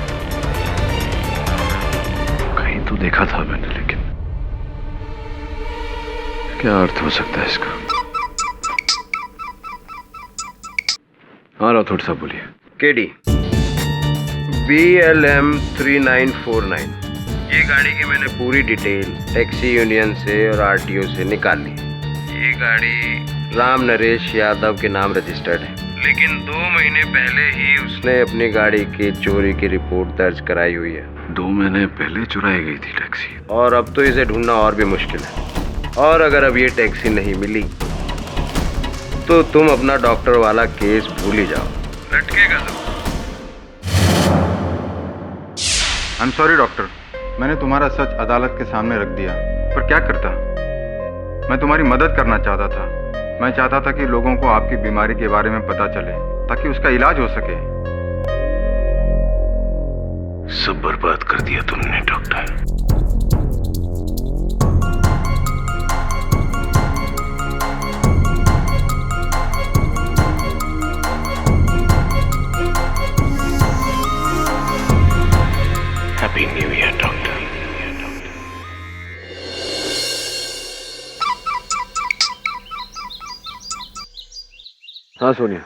कहीं तो देखा था मैंने, लेकिन क्या अर्थ हो सकता है इसका? हाँ राठौड़ साहब बोलिए। KD VLM 3949। ये गाड़ी की मैंने पूरी डिटेल टैक्सी यूनियन से और RTO से निकाल ली। ये गाड़ी राम नरेश यादव के नाम रजिस्टर्ड है, लेकिन 2 महीने पहले ही उसने अपनी गाड़ी की चोरी की रिपोर्ट दर्ज कराई हुई है। 2 महीने पहले चुराई गई थी टैक्सी, और अब तो इसे ढूंढना और भी मुश्किल है। और अगर अब ये टैक्सी नहीं मिली तो तुम अपना डॉक्टर वाला केस भूल ही जाओ, लटकेगा तो। आई एम सॉरी डॉक्टर, मैंने तुम्हारा सच अदालत के सामने रख दिया, पर क्या करता। मैं तुम्हारी मदद करना चाहता था। मैं चाहता था कि लोगों को आपकी बीमारी के बारे में पता चले ताकि उसका इलाज हो सके। सब बर्बाद कर दिया तुमने doctor. Happy new year doctor. हाँ सोनिया।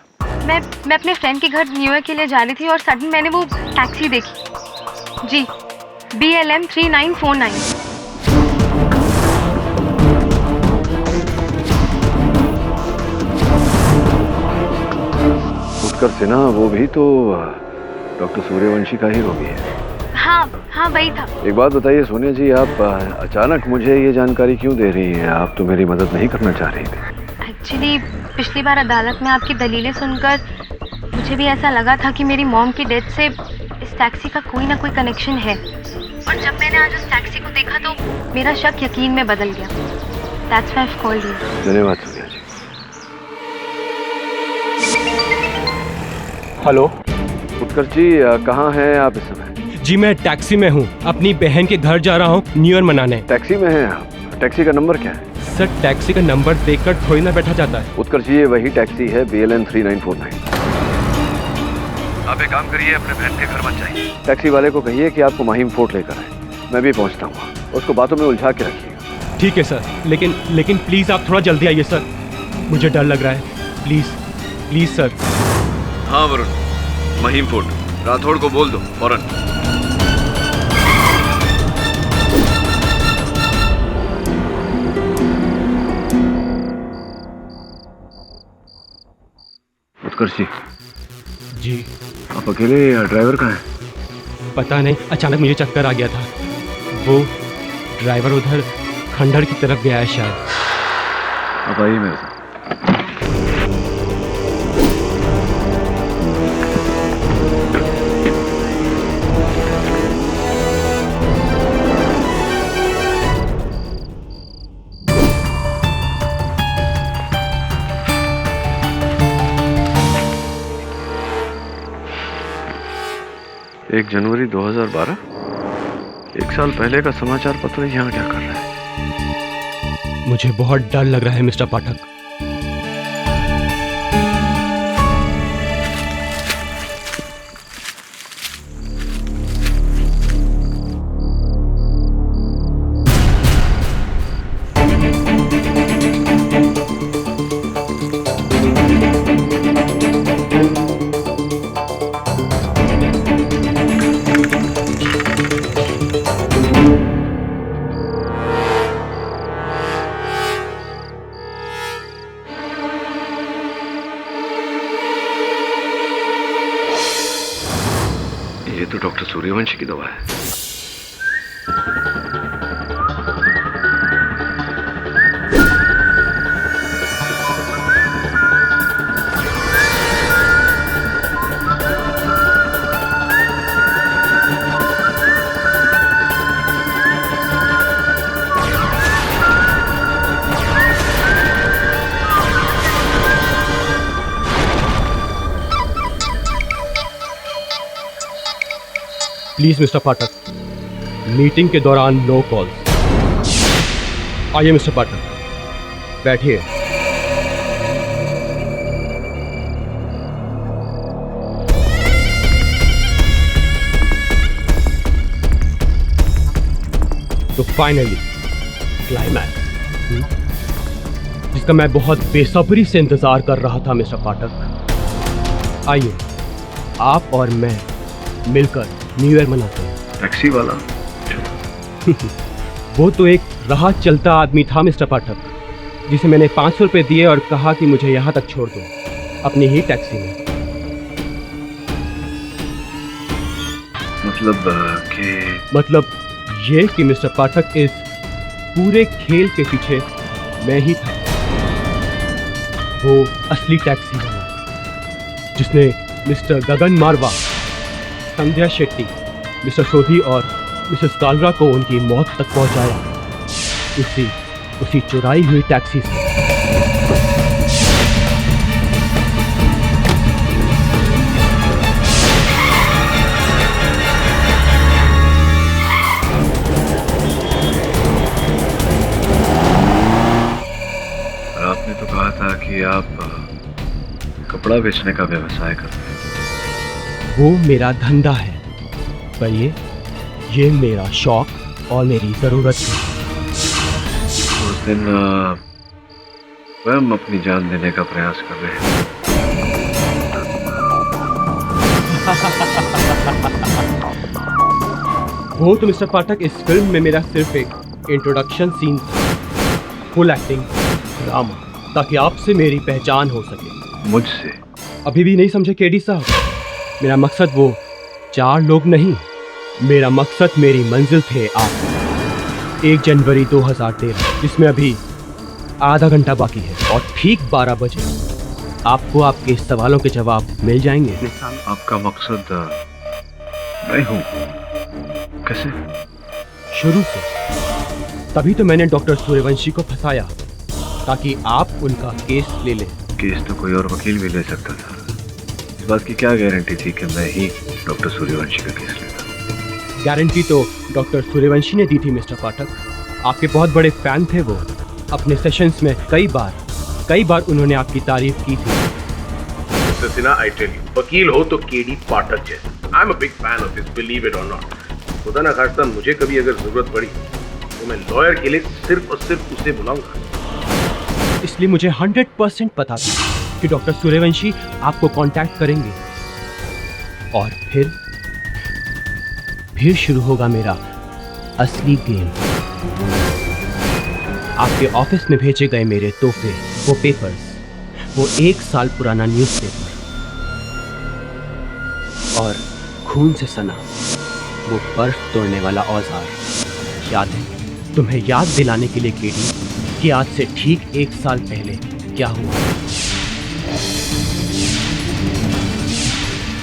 मैं अपने फ्रेंड के घर न्यू ईयर के लिए जा रही थी और सडन मैंने वो टैक्सी देखी। जी, BLM 3949। उत्कर्ष सिन्हा, वो भी तो डॉक्टर सूर्यवंशी का ही रोगी है। हाँ वही था। एक बात बताइए सोनिया जी, आप अचानक मुझे ये जानकारी क्यों दे रही हैं? आप तो मेरी मदद नहीं करना चाह रही थी। एक्चुअली पिछली बार अदालत में आपकी दलीलें सुनकर मुझे भी ऐसा लगा था कि मेरी मॉम की डेथ से इस टैक्सी का कोई ना कोई कनेक्शन है, और जब मैंने आज उस टैक्सी को देखा तो मेरा शक यकीन में बदल गया। That's why I've called you. धन्यवाद सोनिया जी। हेलो उत्कर्ष जी, कहाँ हैं आप इस समय? जी मैं टैक्सी में हूँ, अपनी बहन के घर जा रहा हूँ न्यू ईयर मनाने। टैक्सी में हैं आप? टैक्सी का नंबर क्या है? सर टैक्सी का नंबर देखकर थोड़ी ना बैठा जाता है। उत्कर्ष जी, ये वही टैक्सी है, BLM 3949। आप एक काम करिए, अपने बहन के घर मत जाइए। टैक्सी वाले को कहिए कि आपको माहिम फोर्ट लेकर आए। मैं भी पहुंचता हूँ, उसको बातों में उलझा के रखिएगा। ठीक है सर, लेकिन प्लीज आप थोड़ा जल्दी आइए सर, मुझे डर लग रहा है। Please sir. हाँ वरुण, माहिम फोर्ट, राठौड़ को बोल दो फौरन। उत्कर्ष जी, आप अकेले या ड्राइवर कहाँ है? पता नहीं, अचानक मुझे चक्कर आ गया था। वो ड्राइवर उधर खंडहर की तरफ गया है शायद। आप आइए मेरे साथ। 1 जनवरी 2012? 1 साल पहले का समाचार पत्र यहाँ क्या कर रहा है? मुझे बहुत डर लग रहा है मिस्टर पाठक। ये तो डॉक्टर सूर्यवंशी की दवा है। प्लीज मिस्टर पाठक, मीटिंग के दौरान नो कॉल। आइए मिस्टर पाठक, बैठिए। तो फाइनली क्लाइमैक्स, जिसका मैं बहुत बेसब्री से इंतजार कर रहा था मिस्टर पाठक। आइए आप और मैं मिलकर न्यू ईयर मनाते हैं। टैक्सी वाला वो तो एक राह चलता आदमी था मिस्टर पाठक, जिसे मैंने 500 रुपये दिए और कहा कि मुझे यहाँ तक छोड़ दो अपनी ही टैक्सी में। मतलब ये कि मिस्टर पाठक, इस पूरे खेल के पीछे मैं ही था, वो असली टैक्सी वाला जिसने मिस्टर गगन मारवा, संध्या शेट्टी, मिस्टर सोधी और मिसेस कालरा को उनकी मौत तक पहुंचाया, उसी चुराई हुई टैक्सी से। आपने तो कहा था कि आप कपड़ा बेचने का व्यवसाय करते हैं। वो मेरा धंधा है, पर ये मेरा शौक और मेरी जरूरत है। उस दिन स्वयं अपनी जान देने का प्रयास कर रहे हैं। वो तो मिस्टर पाठक, इस फिल्म में मेरा सिर्फ एक इंट्रोडक्शन सीन था, फुल एक्टिंग ड्रामा, ताकि आपसे मेरी पहचान हो सके। मुझसे? अभी भी नहीं समझे केडी साहब? मेरा मकसद वो 4 लोग नहीं, मेरा मकसद मेरी मंजिल थे आप। 1 जनवरी 2013, जिसमें अभी आधा घंटा बाकी है, और ठीक 12 बजे आपको आपके सवालों के जवाब मिल जाएंगे। आपका मकसद मैं हूँ? कैसे? शुरू से। तभी तो मैंने डॉक्टर सूर्यवंशी को फंसाया, ताकि आप उनका केस ले लें। केस तो कोई और वकील भी ले सकता था। इस बात की क्या गारंटी थी कि मैं ही डॉक्टर सूर्यवंशी का केस लेता? गारंटी तो डॉक्टर सूर्यवंशी ने दी थी मिस्टर पाठक। आपके बहुत बड़े फैन थे वो। अपने सेशंस में कई बार उन्होंने आपकी तारीफ की थी। Mister Sinha, I tell you, वकील हो तो केडी पाठक जैसे। I'm a big fan of his, believe it or not. खुदा ना खास्ता मुझे कभी अगर जरूरत पड़ी तो मैं लॉयर के लिए सिर्फ और सिर्फ उसे बुलाऊंगा। इसलिए मुझे 100% पता था कि डॉक्टर सूर्यवंशी आपको कांटेक्ट करेंगे, और फिर शुरू होगा मेरा असली गेम। आपके ऑफिस में भेजे गए मेरे तोहफे, वो पेपर्स, वो 1 साल पुराना न्यूज़पेपर, और खून से सना वो बर्फ तोड़ने वाला औजार याद है? तुम्हें याद दिलाने के लिए केडी कि आज से ठीक 1 साल पहले क्या हुआ।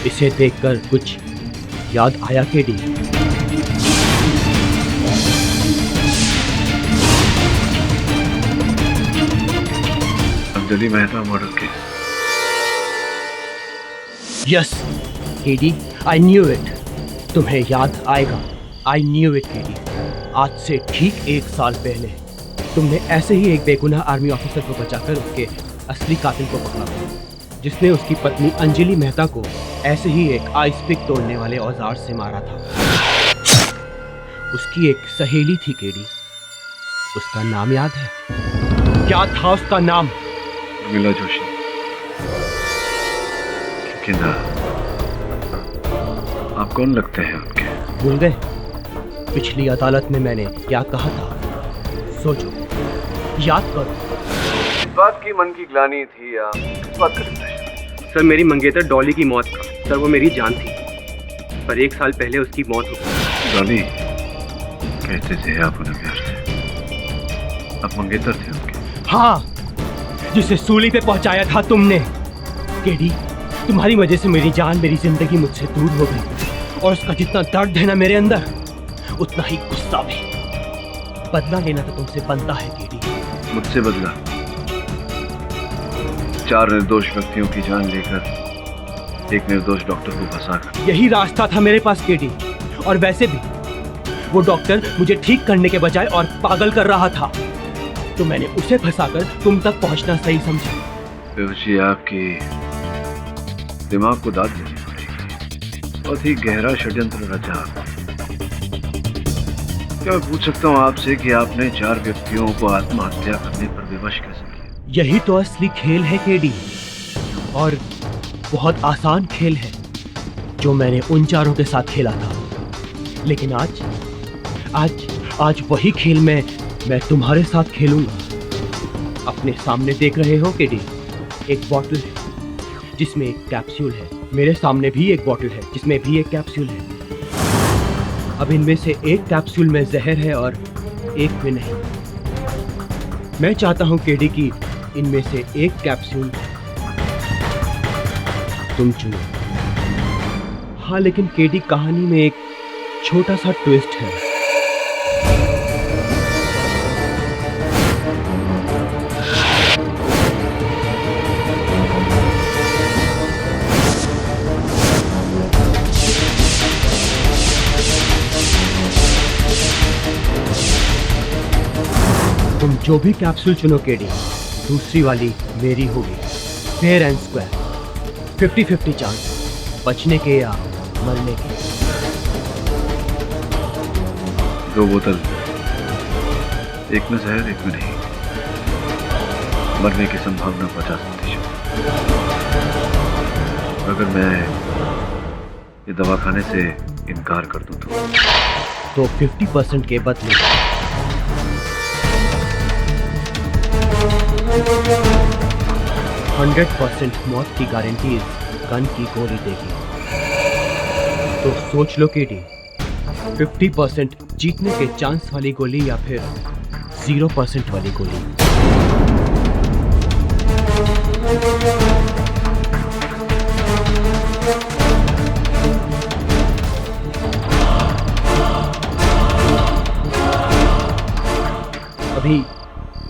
इसे देखकर कुछ याद आया KD? Anjali Mehta murder case. Yes KD, I knew it. तुम्हें याद आएगा। I knew it KD. आज से ठीक 1 साल पहले तुमने ऐसे ही एक बेगुनाह आर्मी ऑफिसर को बचाकर उसके असली कातिल को पकड़ा, जिसने उसकी पत्नी अंजलि मेहता को ऐसे ही एक आइस पिक तोड़ने वाले औजार से मारा था। उसकी एक सहेली थी केडी, उसका नाम याद है? क्या था उसका नाम? उर्मिला जोशी। लेकिन आप कौन लगते हैं उनके? भूल गए पिछली अदालत में मैंने क्या कहा था? सोचो, याद करो। इस बात की मन की ग्लानि थी या किस बात का? सर, मेरी मंगेतर डॉली की मौत का, सर वो मेरी जान थी, पर 1 साल पहले उसकी मौत हो गई। डॉली कहते थे आप उन्हें प्यार से, आप मंगेतर थे उनके? हाँ, जिसे सूली पे पहुंचाया था तुमने। केडी, तुम्हारी वजह से मेरी जान, मेरी जिंदगी मुझसे दूर हो गई, और उसका जितना दर्द है ना मेरे अंदर, उतना ही गुस्सा भी। बदला लेना तो तुमसे बनता है केडी। मुझसे बदला? 4 निर्दोष व्यक्तियों की जान लेकर एक निर्दोष डॉक्टर को फंसाकर। यही रास्ता था मेरे पास केडी, और वैसे भी वो डॉक्टर मुझे ठीक करने के बजाय और पागल कर रहा था, तो मैंने उसे फंसाकर तुम तक पहुंचना सही समझा। बेहोशी, आपकी दिमाग को दाद देनी पड़ेगी। बहुत ही गहरा षड्यंत्र रचा आपने। क्या मैं पूछ सकता हूँ आपसे कि आपने 4 व्यक्तियों को आत्महत्या करने पर विवश कैसे किया? यही तो असली खेल है केडी, और बहुत आसान खेल है जो मैंने उन 4 के साथ खेला था। लेकिन आज वही खेल मैं तुम्हारे साथ खेलूंगा। अपने सामने देख रहे हो केडी, एक बॉटल है जिसमें एक कैप्सूल है। मेरे सामने भी एक बॉटल है जिसमें भी एक कैप्सूल है। अब इनमें से एक कैप्सूल में जहर है और एक में नहीं। मैं चाहता हूं केडी कि इनमें से एक कैप्सूल तुम चुनो। हाँ, लेकिन केडी, कहानी में एक छोटा सा ट्विस्ट है। तुम जो भी कैप्सूल चुनो केडी, दूसरी वाली मेरी होगी। फेयर एंड स्क्वायर, 50-50 चांस बचने के या मरने के। 2 बोतल, एक में जहर एक में नहीं। मरने की संभावना 50%। अगर मैं ये दवा खाने से इनकार कर दूं तो 50% के बदले 100% मौत की गारंटी इस गन की गोली देगी। तो सोच लो केडी, 50% जीतने के चांस वाली गोली या फिर 0% वाली गोली।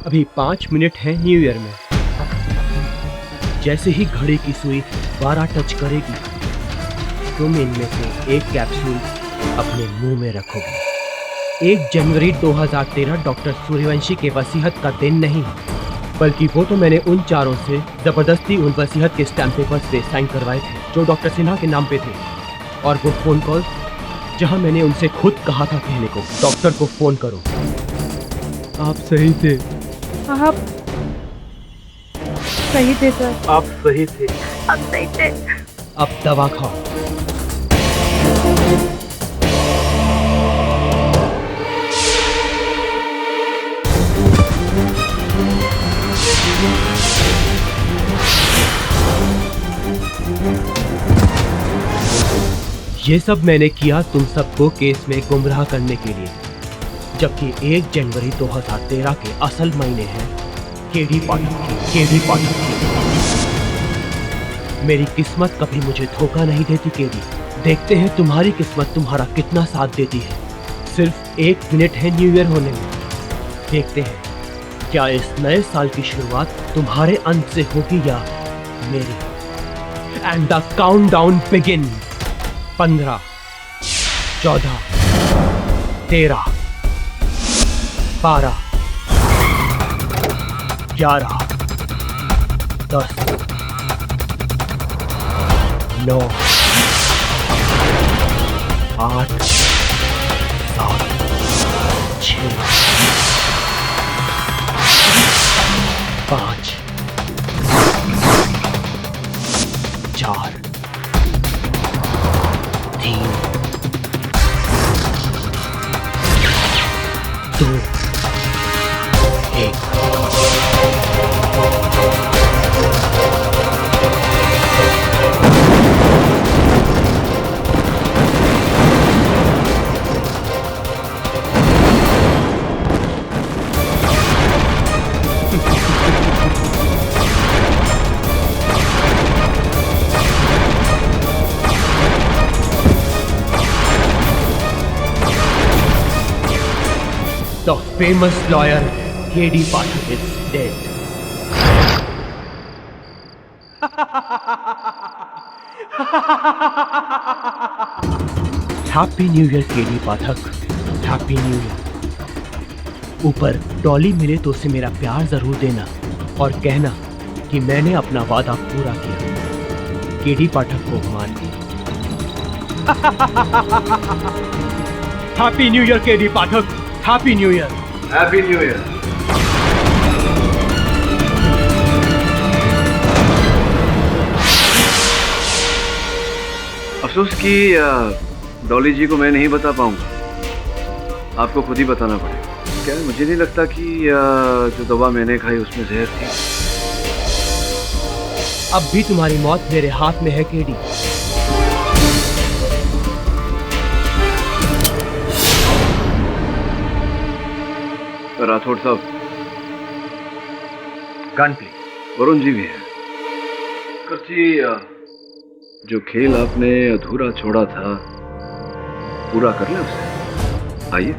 अभी 5 मिनट है न्यू ईयर में। जैसे ही घड़ी की सुई 12 टच करेगी, तुम इनमें से एक कैप्सूल अपने मुंह में रखोगे। 1 जनवरी 2013 डॉक्टर सूर्यवंशी के वसीयत का दिन नहीं, बल्कि वो तो मैंने उन 4 से जबरदस्ती उन वसीयत के स्टैम्प पेपर से साइन करवाए थे जो डॉक्टर सिन्हा के नाम पे थे। और वो फोन कॉल जहां मैंने उनसे खुद कहा था कहने को, डॉक्टर को फोन करो, आप सही थे, आप सही थे सर, आप सही थे, आप सही थे। अब दवा खाओ। ये सब मैंने किया तुम सबको केस में गुमराह करने के लिए, जबकि 1 जनवरी 2013 के असल महीने हैं केडी पाठक की। मेरी किस्मत कभी मुझे धोखा नहीं देती केडी। देखते हैं तुम्हारी किस्मत तुम्हारा कितना साथ देती है। सिर्फ 1 मिनट है न्यू ईयर होने में। देखते हैं क्या इस नए साल की शुरुआत तुम्हारे अंत से होगी या मेरी। And the countdown begin. 15, 14, 13, 12, 11, 10, 9, 8, 7, 6, 5, 4, 3, 2, 1। The famous lawyer K.D. Pathak is dead. Happy New Year K.D. Pathak. Happy New Year. ऊपर डॉली मिले तो उसे मेरा प्यार जरूर देना और कहना कि मैंने अपना वादा पूरा किया। के.डी. पाठक को मान दिया। Happy new year KD. Pathak. Happy new year. Happy new year. अफसोस कि डॉली जी को मैं नहीं बता पाऊंगा, आपको खुद ही बताना पड़ेगा। क्या मुझे नहीं लगता कि जो दवा मैंने खाई उसमें जहर थी। अब भी तुम्हारी मौत मेरे हाथ में है के.डी. राठौड़ साहब, गन प्लीज। वरुण जी भी है। जी, जो खेल आपने अधूरा छोड़ा था पूरा कर लें उसे। आइए।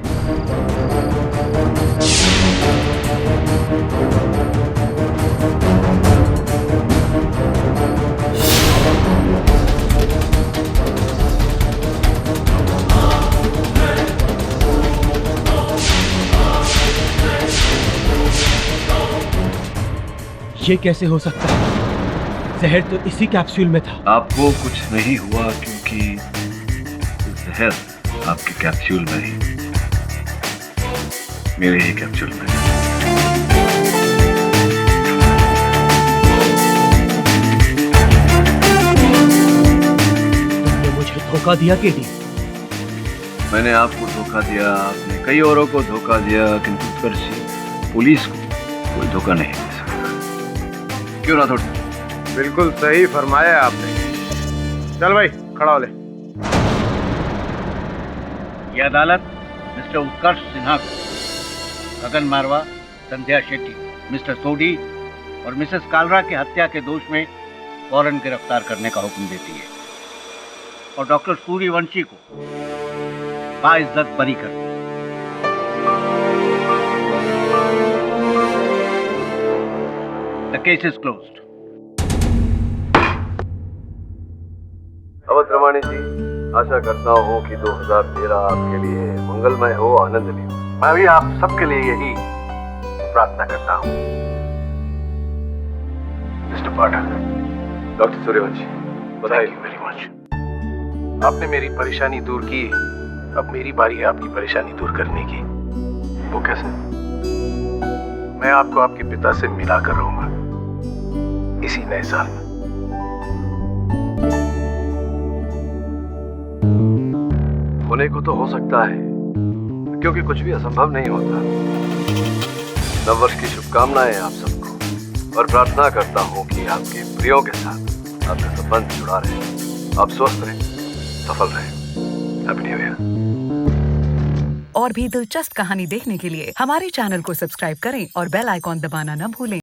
ये कैसे हो सकता है? जहर तो इसी कैप्सूल में था। आपको कुछ नहीं हुआ क्योंकि जहर आपके कैप्सूल में ही, मेरे ही कैप्सूल में। तुमने मुझे धोखा दिया के.डी. मैंने आपको धोखा दिया, आपने कई औरों को धोखा दिया, किंतु उत्कर्ष पुलिस को कोई धोखा नहीं दे सकता। क्यों राठौड़? बिल्कुल सही फरमाया आपने। चल भाई, खड़ा हो ले। ये अदालत मिस्टर उत्कर्ष सिन्हा को गगन मारवा, संध्या शेट्टी, मिस्टर सोडी और मिसेस कालरा की हत्या के दोष में फौरन गिरफ्तार करने का हुक्म देती है और डॉक्टर सूर्यवंशी को बाइज्जत बरी करती है। The case is closed. Awadh Ramani जी, आशा करता हूँ कि 2013 आपके लिए मंगलमय हो, आनंदमय हो। मैं भी आप सबके लिए यही प्रार्थना करता हूँ। मिस्टर पाठक, डॉक्टर सूर्यवंशी, बधाई। Very much. आपने मेरी परेशानी दूर की, अब मेरी बारी है आपकी परेशानी दूर करने की। वो कैसे? मैं आपको आपके पिता से मिला कर रहूंगा इसी नए साल में। होने को तो हो सकता है, क्योंकि कुछ भी असंभव नहीं होता। नववर्ष की शुभकामनाएं आप सबको, और प्रार्थना करता हूं कि आपके प्रियों के साथ आपका संबंध जुड़ा रहे, आप स्वस्थ रहें, सफल रहें। Happy new year. और भी दिलचस्प कहानी देखने के लिए हमारे चैनल को सब्सक्राइब करें और बेल आइकॉन दबाना न भूलें।